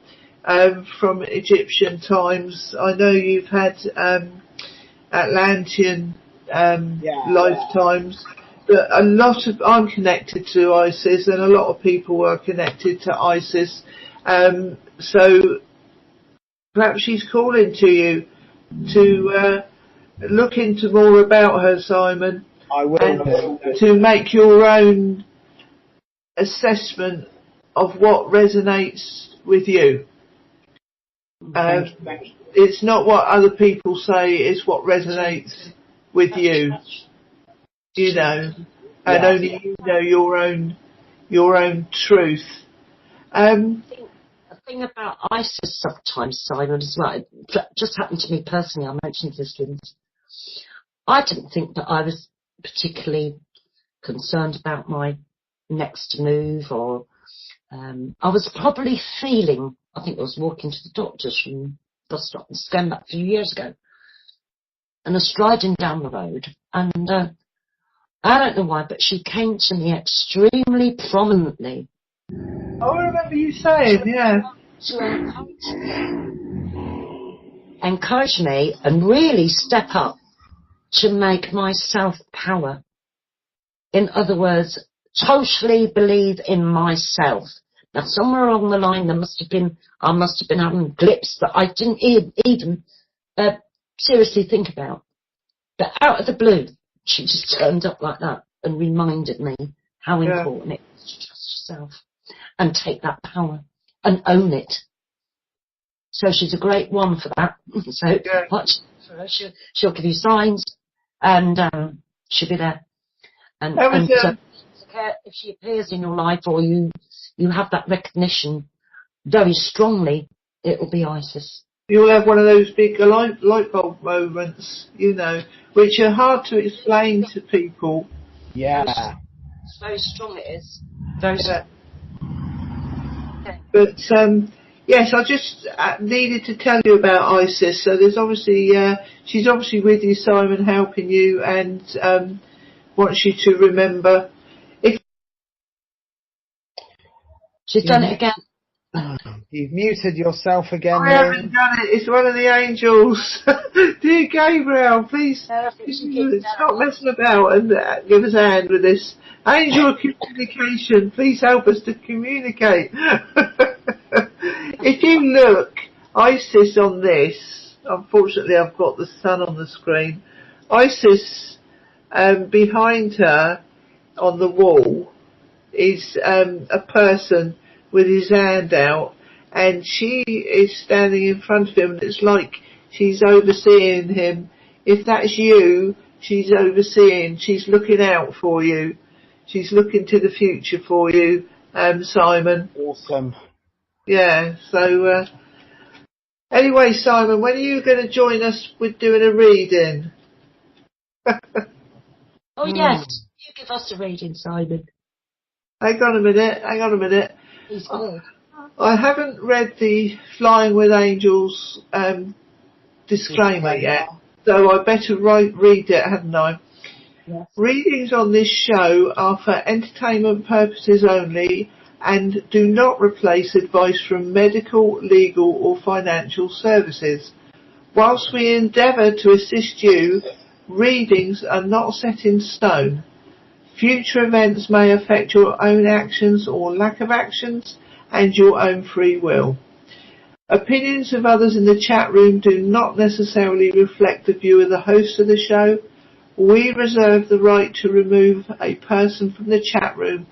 from Egyptian times. I know you've had Atlantean lifetimes, but I'm connected to Isis, and a lot of people are connected to Isis. So perhaps she's calling to you to look into more about her, Simon. I will. And to make your own assessment of what resonates with you. Thank you. It's not what other people say, it's what resonates with you. You know, and only you know your own truth. The thing about Isis sometimes, Simon, as well, it just happened to me personally, I mentioned this to him. I didn't think that I was particularly concerned about my next move, or I was probably feeling, I think I was walking to the doctors from bus stop and going back a few years ago, and I was striding down the road, and I don't know why, but she came to me extremely prominently. I remember you saying, yeah. To encourage me and really step up to make myself power. In other words, totally believe in myself. Now, somewhere along the line, I must have been having blips that I didn't even seriously think about. But out of the blue, she just turned up like that and reminded me how important it is to trust yourself and take that power and own it. So she's a great one for that. So watch for her. She'll give you signs, and she'll be there. And if she appears in your life, or you have that recognition very strongly, it will be Isis. You'll have one of those big light bulb moments, you know, which are hard to explain to people. Yeah. It's very strong, it is. Very strong. But yes, I just needed to tell you about Isis. So there's obviously she's obviously with you, Simon, helping you, and wants you to remember. If She's done it again. You've muted yourself again, I haven't done it. It's one of the angels. Dear Gabriel, please stop messing about and give us a hand with this. Angel of communication, please help us to communicate. If you look, Isis on this, unfortunately I've got the sun on the screen. Isis, behind her on the wall is a person with his hand out, and she is standing in front of him, and it's like she's overseeing him. If that's you, she's overseeing, she's looking out for you. She's looking to the future for you, Simon. Awesome. Yeah, so anyway, Simon, when are you going to join us with doing a reading? Oh, yes. You give us a reading, Simon. Hang on a minute. He's good. I haven't read the Flying with Angels disclaimer yet, so I better read it, hadn't I? Yes. Readings on this show are for entertainment purposes only and do not replace advice from medical, legal or financial services. Whilst we endeavour to assist you, readings are not set in stone. Future events may affect your own actions or lack of actions and your own free will. Opinions of others in the chat room do not necessarily reflect the view of the host of the show. We reserve the right to remove a person from the chat room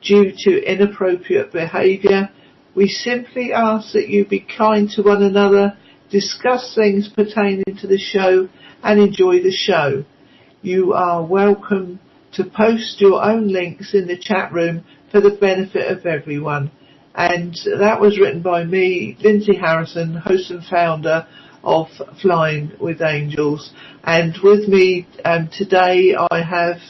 due to inappropriate behaviour. We simply ask that you be kind to one another, discuss things pertaining to the show and enjoy the show. You are welcome to post your own links in the chat room for the benefit of everyone. And that was written by me, Lindsey-Harrison, host and founder of Flying with Angels. And with me today I have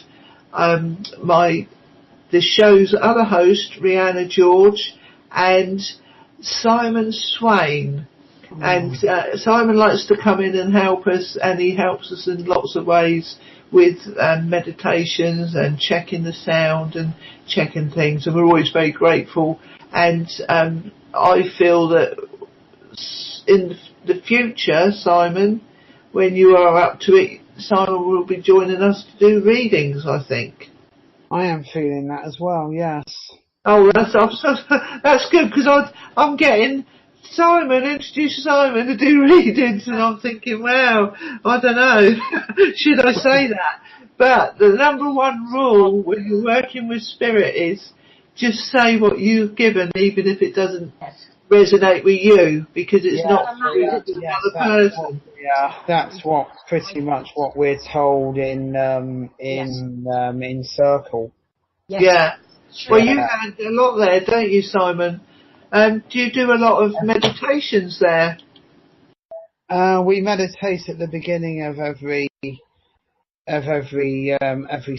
the show's other host, Riana-George, and Simon Swain. And Simon likes to come in and help us, and he helps us in lots of ways with meditations and checking the sound and checking things, and we're always very grateful. And I feel that in the future, Simon, when you are up to it, Simon will be joining us to do readings, I think. I am feeling that as well, yes. Oh, that's good, because I'm getting Simon, introduce Simon to do readings, and I'm thinking, wow, I don't know, should I say that? But the number one rule when you're working with spirit is just say what you've given, even if it doesn't resonate with you, because it's not for the other person. That's what pretty much what we're told in Circle. Yes. Yeah. Well, you had a lot there, don't you, Simon? Do you do a lot of meditations there? We meditate at the beginning of every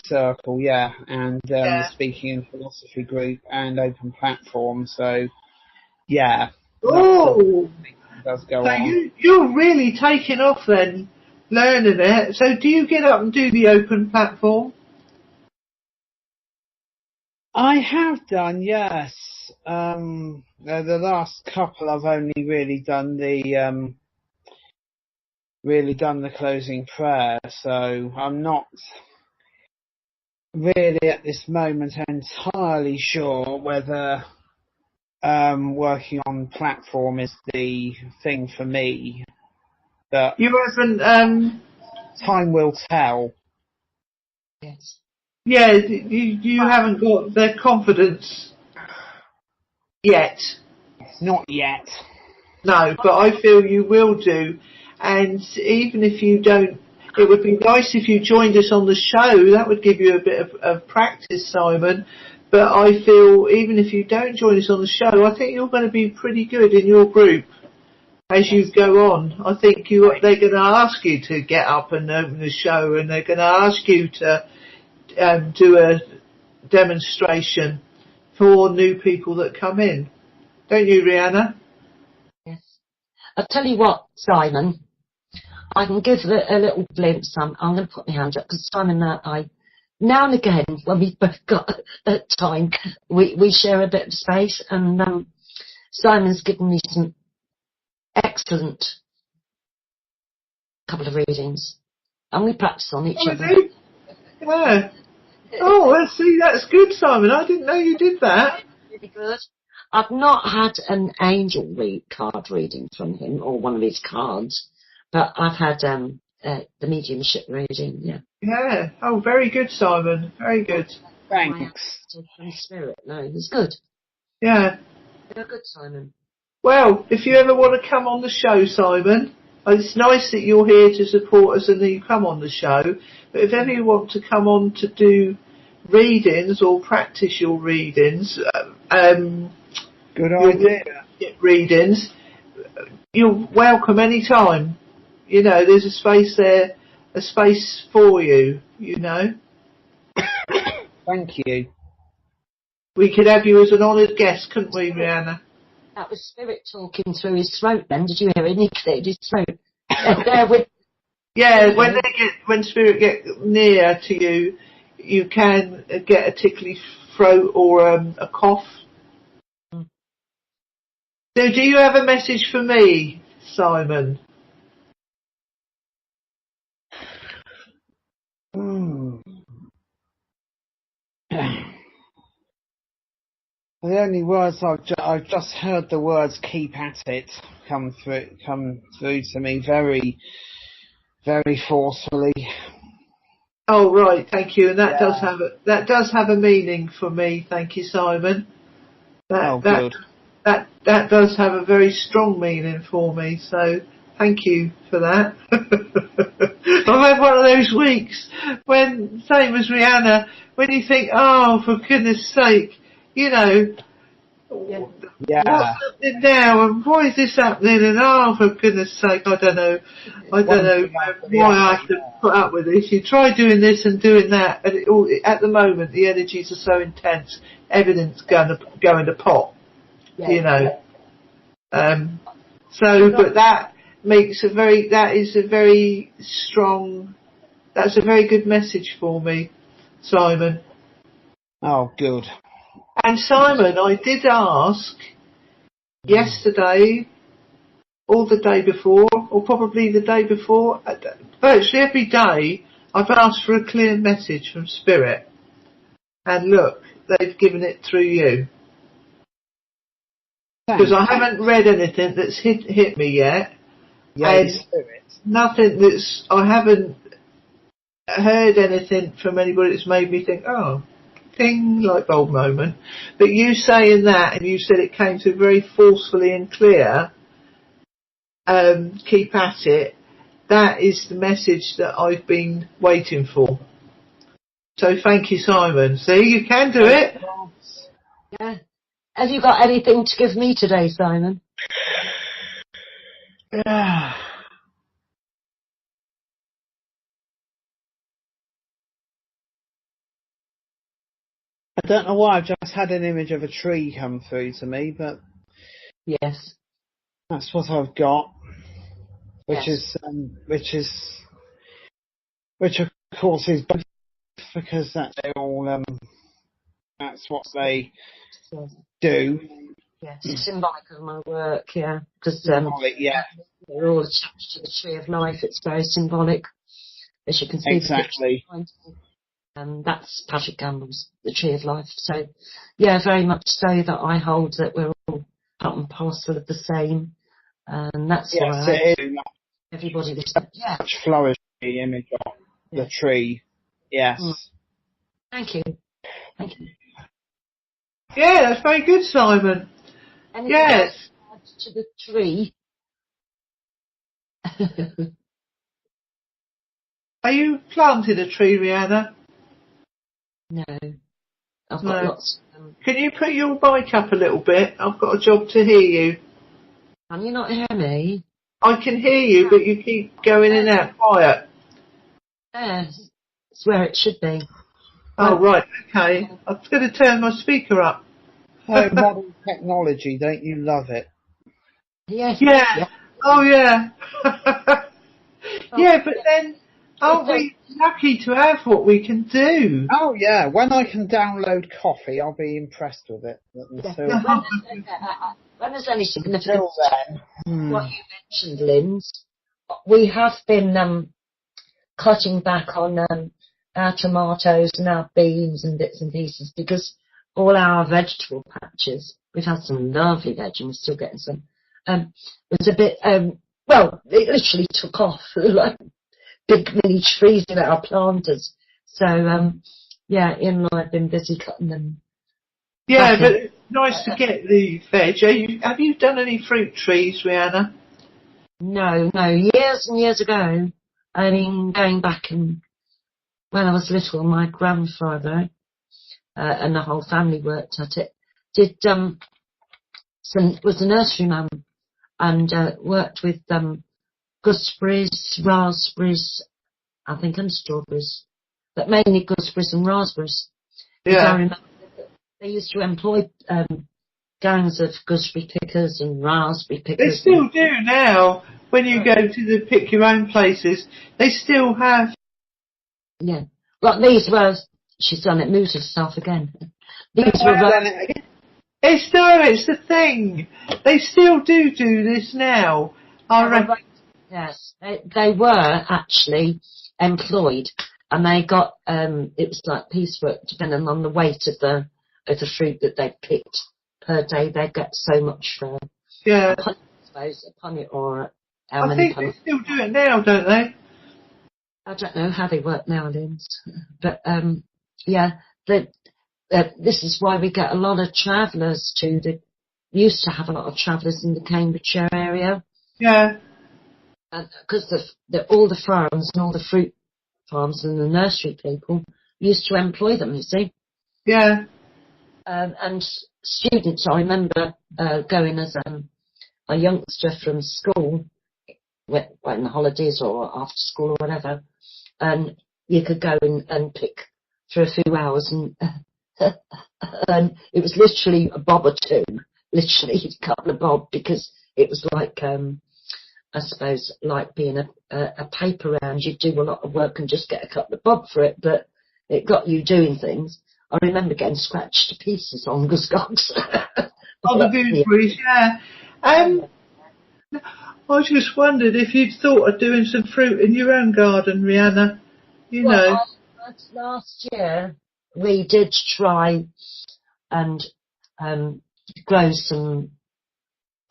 circle, and the speaking and philosophy group and open platform. So, Oh, does go so on. you're really taking off then, learning it. So, do you get up and do the open platform? I have done, yes. The last couple I've only really done the closing prayer, so I'm not really at this moment entirely sure whether working on platform is the thing for me. But You haven't. Time will tell. Yes. Yeah, you haven't got the confidence yet. Not yet. No, but I feel you will do. And even if you don't, it would be nice if you joined us on the show. That would give you a bit of practice, Simon. But I feel even if you don't join us on the show, I think you're going to be pretty good in your group as you go on. I think they're going to ask you to get up and open the show, and they're going to ask you to do a demonstration for new people that come in. Don't you, Rihanna? Yes. I'll tell you what, Simon. I can give a little glimpse. I'm going to put my hand up because Simon and I, now and again, when we've both got time, we share a bit of space. And Simon's given me some excellent couple of readings. And we practice on each other. Yeah. Oh, let's see, that's good, Simon. I didn't know you did that. Really good. I've not had an angel card reading from him or one of his cards, but I've had the mediumship reading. Yeah. Yeah. Oh, very good, Simon. Very good. Thanks. From spirit. No, it's good. Yeah. You're good, Simon. Well, if you ever want to come on the show, Simon, it's nice that you're here to support us and that you come on the show. But if ever you want to come on to do readings or practice your readings, Good idea. readings, you're welcome any time. You know, there's a space there, a space for you, you know. Thank you. We could have you as an honoured guest, couldn't we, Rihanna? That was spirit talking through his throat then. Did you hear it? He cleared his throat. There with. Yeah, when spirit get near to you, you can get a tickly throat or a cough. So do you have a message for me, Simon? The only words I've just heard the words "keep at it" come through to me very, very forcefully. Oh right, thank you, and that Yeah. does have a meaning for me. Thank you, Simon. Good. That does have a very strong meaning for me. So thank you for that. I've had one of those weeks when, same as Rihanna, when you think, oh, for goodness sake, you know, Yeah. what's happening now, and why is this happening, and oh, for goodness sake, I don't know why I have to put up with this. You try doing this and doing that, and at the moment the energies are so intense, everything's going to pop, you know. But that is a very strong, that's a very good message for me, Simon. Oh, good. And Simon, I did ask yesterday, or the day before, or probably the day before, virtually every day, I've asked for a clear message from Spirit. And look, they've given it through you. Because I haven't read anything that's hit me yet. And Spirit. nothing I haven't heard anything from anybody that's made me think, oh, ding, light bulb moment. But you saying that, and you said it came through very forcefully and clear, keep at it, that is the message that I've been waiting for. So thank you, Simon. See, you can do it. Yeah. Have you got anything to give me today, Simon? Yeah. I don't know why I've just had an image of a tree come through to me, but yes, that's what I've got. Which of course is both, because that's what they do. Yes, symbolic of my work, yeah. Because yeah, they're all attached to the tree of life. It's very symbolic, as you can see. Exactly. That's Patrick Gamble's The Tree of Life. So, yeah, very much so that I hold that we're all part and parcel of the same, and that's why everybody was much flourish the image of the tree. Yes. Thank you. Yeah, that's very good, Simon. Anything yes. else to the tree? Are you planting a tree, Rihanna? No. I've got lots. Can you put your mic up a little bit? I've got a job to hear you. Can you not hear me? I can hear you, but you keep going in and out quiet. Yes. It's where it should be. Oh, right, okay. I'm going to turn my speaker up. Oh, modern technology, don't you love it? Yes. Yeah. Oh, yeah. Yeah, but then aren't we lucky to have what we can do? Oh yeah, when I can download coffee, I'll be impressed with it. Until, When there's any significance until then, what you mentioned, Linz, we have been cutting back on our tomatoes and our beans and bits and pieces because all our vegetable patches, we've had some lovely veg and we're still getting some, was a bit, well, it literally took off like big mini trees in our planters. So, yeah, Ian and I have been busy cutting them. Yeah, but it's nice to get the veg. Have you done any fruit trees, Rihanna? No, years and years ago, I mean, going back and when I was little, my grandfather and the whole family worked at it. Was a nurseryman and worked with gooseberries, raspberries, I think, and strawberries, but mainly gooseberries and raspberries. Yeah. I remember that they used to employ gangs of gooseberry pickers and raspberry pickers. They still do now. When you go to the pick your own places, they still have. Yeah. Well, these were, she's done it, moved herself again. These were. It's the thing. They still do this now. I reckon. Yes, they were actually employed, and they got it was like piecework, depending on the weight of the fruit that they picked per day. They get so much for yeah, I suppose upon it, or how I many. think they still do it now, don't they? I don't know how they work nowadays, but yeah, this is why we get a lot of travellers to the. Used to have a lot of travellers in the Cambridgeshire area. Yeah. Because all the farms and all the fruit farms and the nursery people used to employ them, you see. Yeah. And students, I remember going as a youngster from school, when the holidays or after school or whatever, and you could go and pick for a few hours, and and it was literally a bob or two, literally a couple of bob, because it was like I suppose like being a paper round. You'd do a lot of work and just get a couple of bob for it, but it got you doing things. I remember getting scratched to pieces on gooseberries. On the gooseberries, yeah. I just wondered if you'd thought of doing some fruit in your own garden, Rihanna. Last year we did try and grow some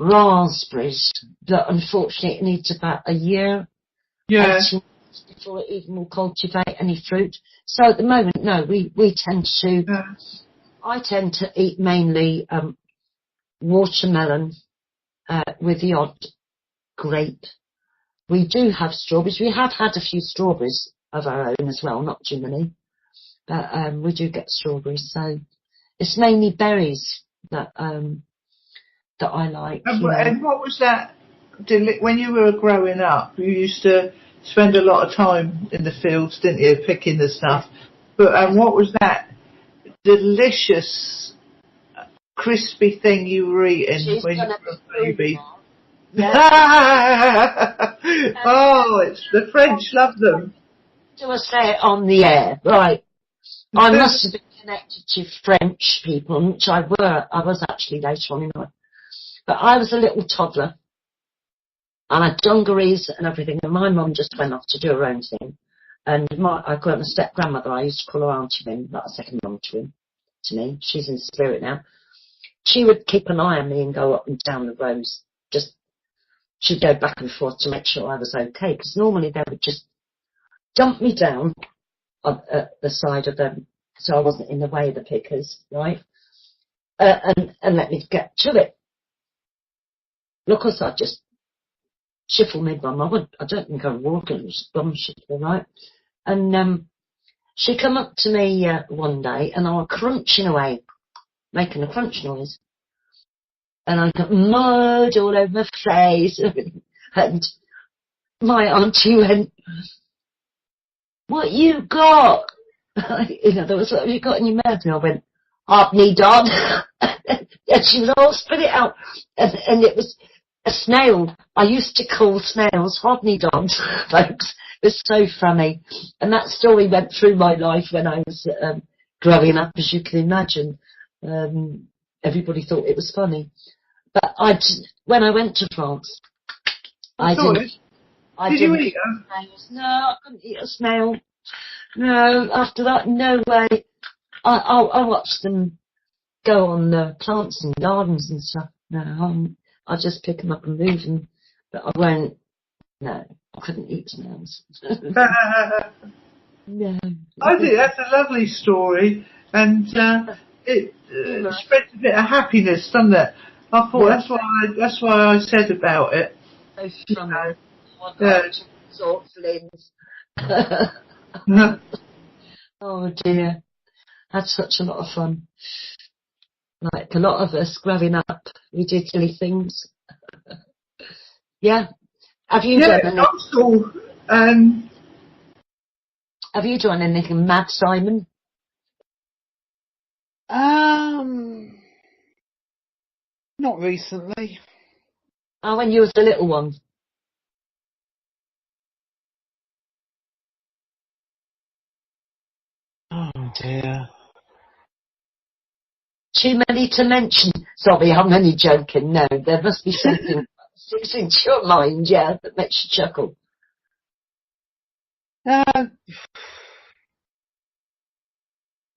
raspberries, but unfortunately it needs about a year before it even will cultivate any fruit. So at the moment, no, we tend to, I tend to eat mainly watermelon with the odd grape. We do have strawberries. We have had a few strawberries of our own as well, not too many, but we do get strawberries. So it's mainly berries that I like. And what was that? When you were growing up, you used to spend a lot of time in the fields, didn't you, picking the stuff? But what was that delicious, crispy thing you were eating when you were a baby? Yeah. Oh, the French love them. Do I say it on the air? Right. I must have been connected to French people, which I was actually later on in life. But I was a little toddler, and I had dungarees and everything, and my mum just went off to do her own thing. And I've got a step-grandmother, I used to call her Auntie Min, not a second mum to me. She's in spirit now. She would keep an eye on me and go up and down the rows. She'd go back and forth to make sure I was okay, because normally they would just dump me down at the side of them, so I wasn't in the way of the pickers, right? And let me get to it. Of course, I'd just shuffle my bum. I don't think I'd walk and just bum shuffle, right? And she come up to me one day, and I was crunching away, making a crunch noise. And I got mud all over my face. And my auntie went, "What you got?" There was, "What have you got in your mouth?" And I went, half-knee dog. And she would always put it out. And it was a snail. I used to call snails half-knee dogs, folks. It was so funny. And that story went through my life when I was growing up, as you can imagine. Everybody thought it was funny. But when I went to France, I didn't eat snails. No, I couldn't eat a snail. No, after that, no way. I watched them go on plants and gardens and stuff. No, I just pick them up and move them. But I won't. No, I couldn't eat snails. No. I think that's a lovely story, and it spreads a bit of happiness, doesn't it? I thought that's why I said about it. So funny. Oh dear, that's such a lot of fun. Like a lot of us growing up, we did silly things. Yeah. Have you done anything? Have you done anything mad, Simon? Not recently. Oh, when you was a little one. Oh dear. Too many to mention. Sorry, I'm only joking. No, there must be something sticks into your mind, yeah, that makes you chuckle.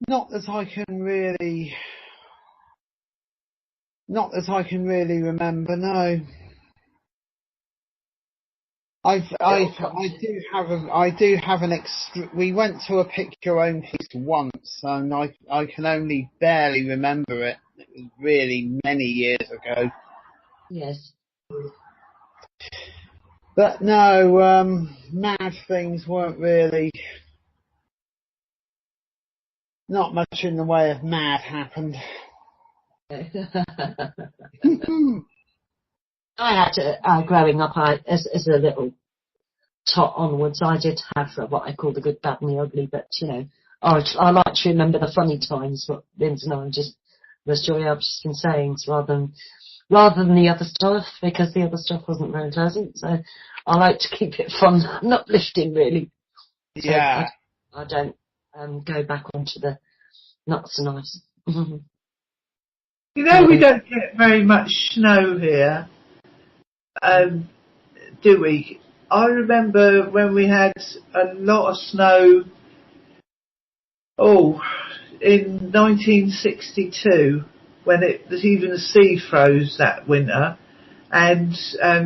Not that I can really remember. No. I do have an we went to a pick your own piece once, and I can only barely remember it. It was really many years ago. Yes. But no, mad things weren't really. Not much in the way of mad happened. I had growing up, as a little tot onwards, I did have what I call the good, bad and the ugly, but, you know, I like to remember the funny times, what Lindsay and I was Joy I've just been saying, rather than the other stuff, because the other stuff wasn't very pleasant, so I like to keep it fun and uplifting, really. Yeah. So I don't go back onto the not so nice. You know, we don't get very much snow here, do we? I remember when we had a lot of snow, in 1962, when even the sea froze that winter, and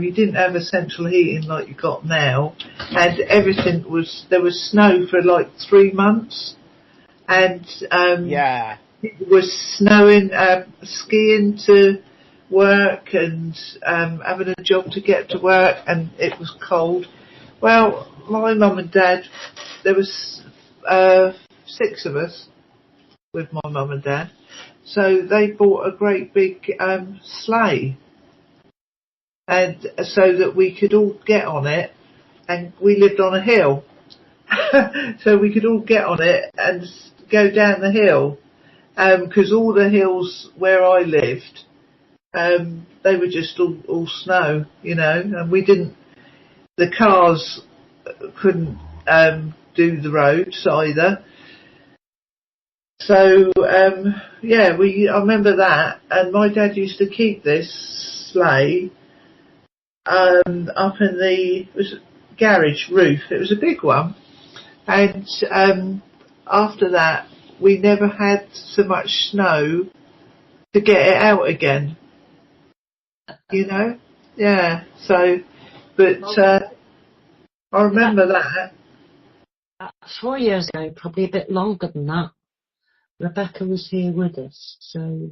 you didn't have a central heating like you got now, and there was snow for like 3 months, and yeah. It was snowing, skiing to work and having a job to get to work, and it was cold. Well, my mum and dad, there was 6 of us with my mum and dad, so they bought a great big sleigh, and so that we could all get on it, and we lived on a hill, so we could all get on it and go down the hill. Because all the hills where I lived, they were just all snow, you know, and the cars couldn't do the roads either. So, I remember that, and my dad used to keep this sleigh up in it was a garage roof. It was a big one, and after that, we never had so much snow to get it out again. You know? Yeah, so, but I remember that. 4 years ago, probably a bit longer than that, Rebecca was here with us. So,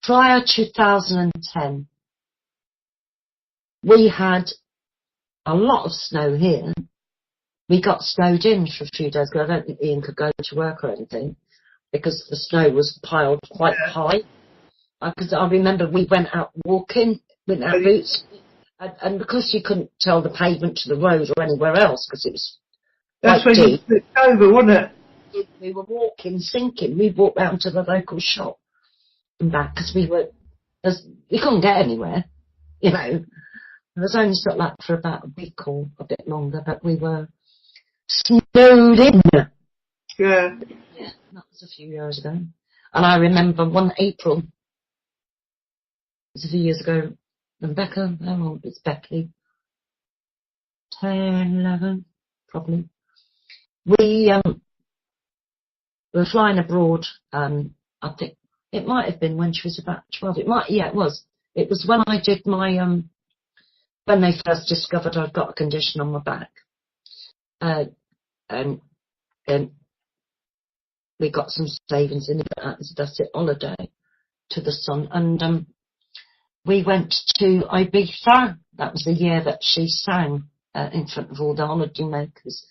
prior to 2010, we had a lot of snow here. We got snowed in for a few days because I don't think Ian could go to work or anything because the snow was piled quite high. Because I remember we went out walking with our boots, and because you couldn't tell the pavement to the road or anywhere else because it was that's when deep. you flipped over, wasn't it? we were walking, sinking. We walked round to the local shop and back because we couldn't get anywhere, you know. It was only sort of like for about a week or a bit longer, but we were snowed in. Yeah. Yeah, that was a few years ago. And I remember one April, it was a few years ago, Rebecca, how old is Becky? 10, 11, probably. We were flying abroad, I think it might have been when she was about 12. It was. It was when I did my, when they first discovered I'd got a condition on my back. And we got some savings in it, that's it, holiday to the sun. And we went to Ibiza. That was the year that she sang in front of all the holiday makers.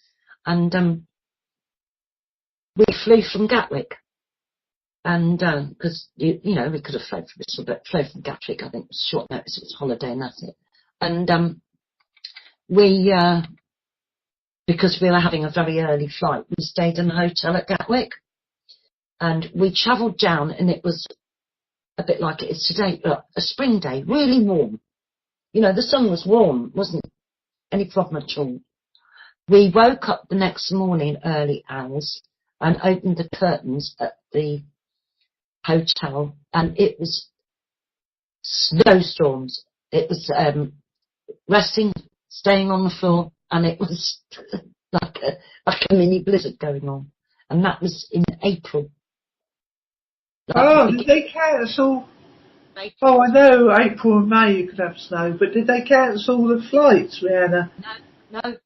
And we flew from Gatwick. And because, you know, we could have flown from Bristol, but flew from Gatwick, I think it was short notice, it was holiday and that's it. And we, because we were having a very early flight, we stayed in a hotel at Gatwick. And we travelled down, and it was a bit like it is today, a spring day, really warm. You know, the sun was warm, wasn't any problem at all. We woke up the next morning, early hours, and opened the curtains at the hotel, and it was snowstorms. It was resting, staying on the floor, and it was like a mini blizzard going on. And that was in April. Did they cancel? Oh, I know April and May you could have snow, but did they cancel the flights, Rihanna?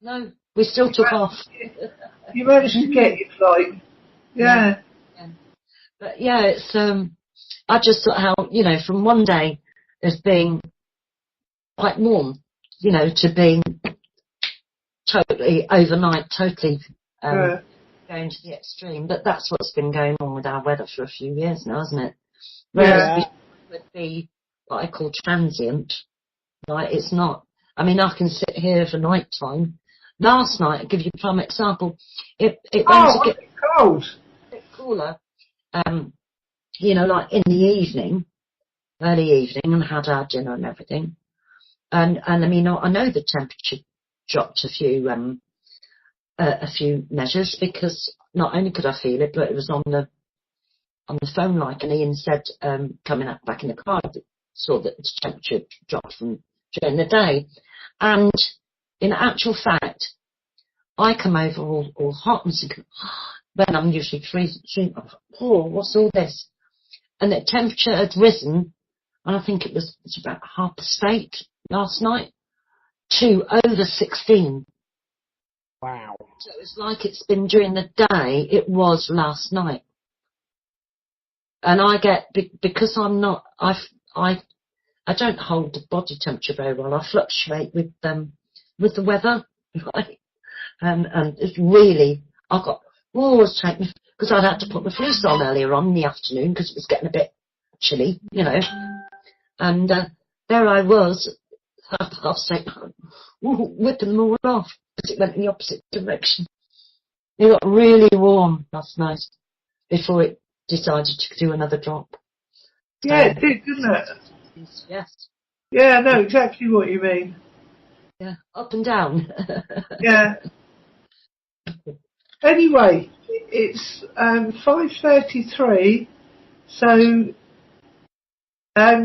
No. We still took off. You managed to get your flight. Yeah. But yeah, it's I just thought how, you know, from one day as being quite warm, you know, to being totally overnight, totally going to the extreme. But that's what's been going on with our weather for a few years now, isn't it? Whereas it would be what I call transient, right? It's not. I mean, I can sit here for night time. Last night, I'll give you a prime example. It went to get cold. A bit cooler, you know, like in the evening, early evening, and had our dinner and everything. And I mean, I know the temperature dropped a few measures because not only could I feel it, but it was on the phone like, and Ian said, coming up back in the car, I saw that the temperature dropped from during the day. And in actual fact, I come over all hot and thinking, when I'm usually freezing, what's all this? And the temperature had risen, and I think it's about 8:30 last night, to over 16. Wow. So it's like it's been during the day, it was last night. And I get, because I'm not, I don't hold the body temperature very well. I fluctuate with the weather, right? And it's really, I got, it's taken me, because I'd had to put my fleece on earlier on in the afternoon because it was getting a bit chilly, you know. And there I was, whipping them all off because it went in the opposite direction. It got really warm last night before it decided to do another drop. Yeah, it did, didn't it? Yes. Yeah, I know exactly what you mean. Yeah, up and down. Yeah. Anyway, it's 5:33, so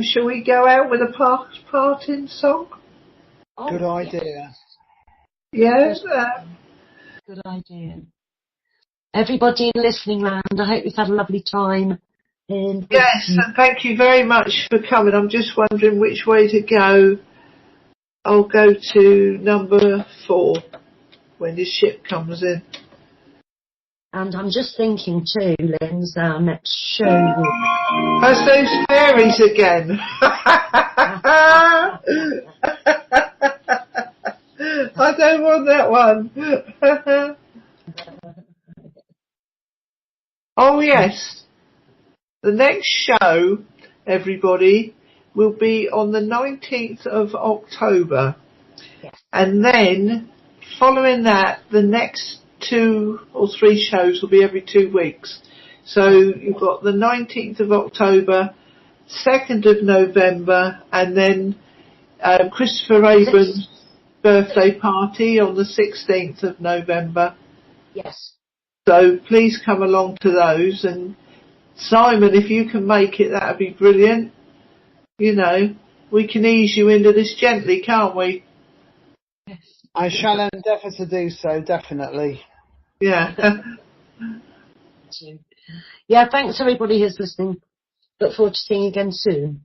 shall we go out with a parting song? Oh, good idea. Yeah. Good idea. Everybody listening round, I hope you've had a lovely time. Yes, and thank you very much for coming. I'm just wondering which way to go. I'll go to number 4 when this ship comes in. And I'm just thinking too, Lynn's, our next show will... That's those fairies again. I don't want that one. Oh yes. The next show, everybody, will be on the 19th of October. Yes. And then, following that, the next 2 or 3 shows will be every 2 weeks. So you've got the 19th of October, 2nd of November, and then Christopher Rayburn's birthday party on the 16th of November. Yes. So please come along to those. And Simon, if you can make it, that would be brilliant. You know, we can ease you into this gently, can't we? I shall endeavour to do so, definitely. Yeah. Yeah, thanks everybody who's listening. Look forward to seeing you again soon.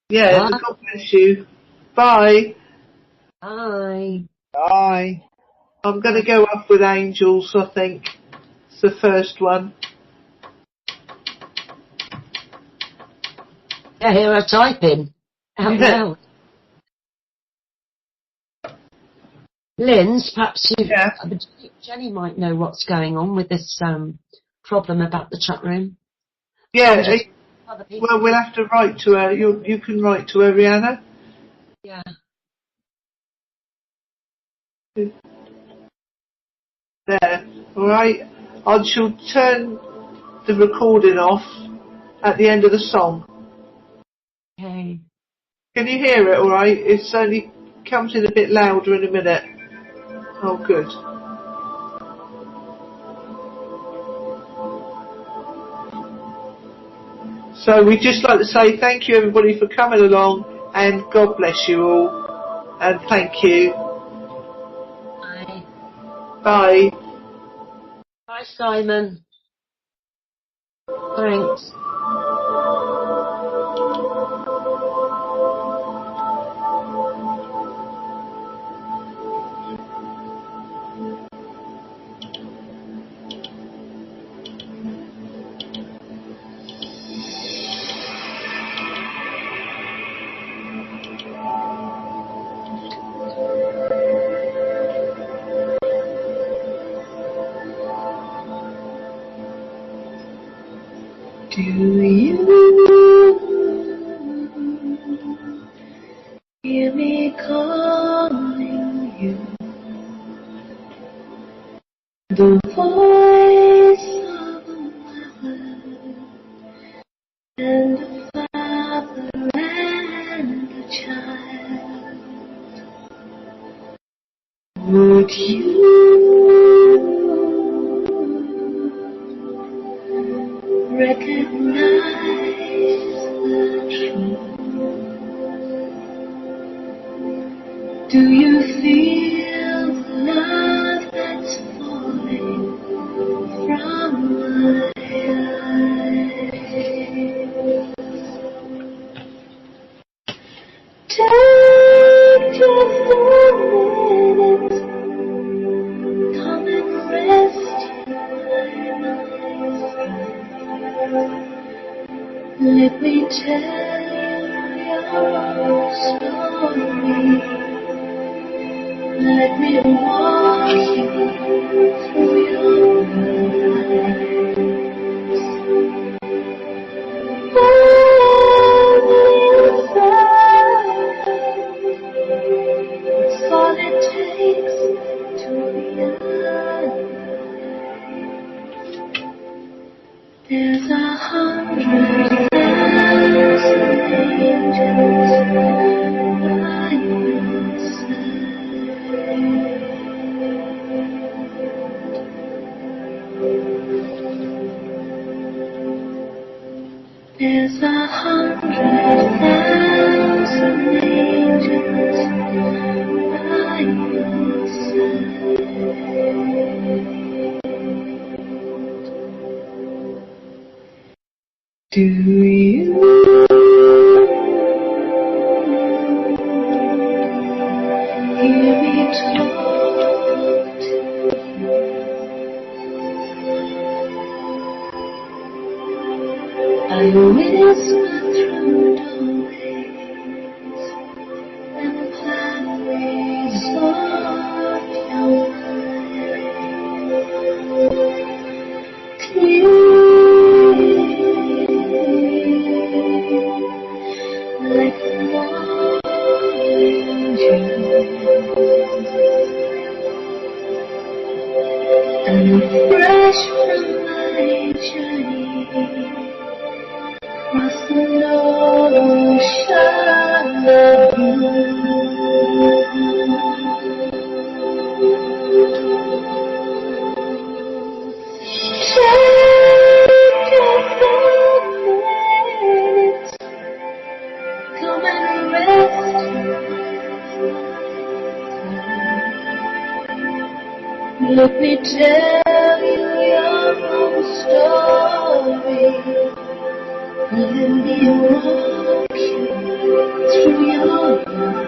Yeah, Bye. God bless you. Bye. Bye. Bye. I'm going to go up with Angels, I think. It's the first one. Yeah, here I type in. Out now. Linz, perhaps you, Jenny might know what's going on with this problem about the chat room. Yeah, well, we'll have to write to her. You can write to her, Rihanna. Yeah. There, alright. I shall turn the recording off at the end of the song. Okay. Can you hear it alright? It's only comes in a bit louder in a minute. Oh, good. So we'd just like to say thank you everybody for coming along, and God bless you all, and thank you. Bye. Bye. Bye, Simon. Thanks. Do you hear me calling you? The voice of a mother and a father and a child. Would you recognize the truth? Do you feel the love that's falling from my eyes? Take just a minute, come and rest your mind. Let me tell you your story. Let me walk you through your lives. It's all it takes to realize there's 100,000 angels by your side. There's 100,000 angels by your side. Do you hear me talk to you? I whisper through doorways and pathways of your mind. Clear like a morning dew. And Let me tell you your own story. Let me walk you through your lives.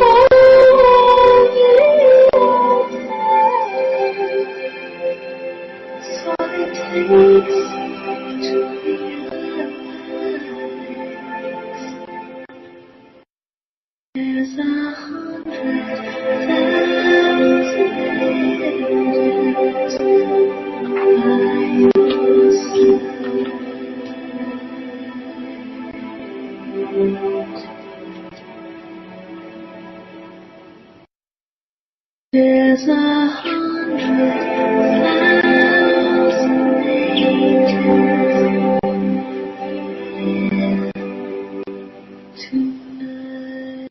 Hold you that's all it takes to realize there's 100,000 angels by your side. There's 100,000 angels tonight.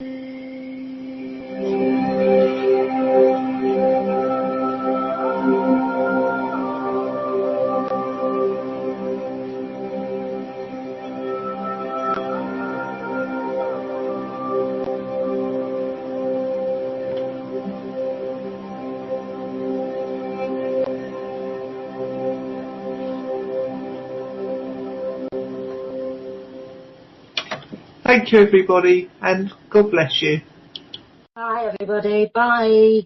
Thank you, everybody, and God bless you. Bye, everybody. Bye.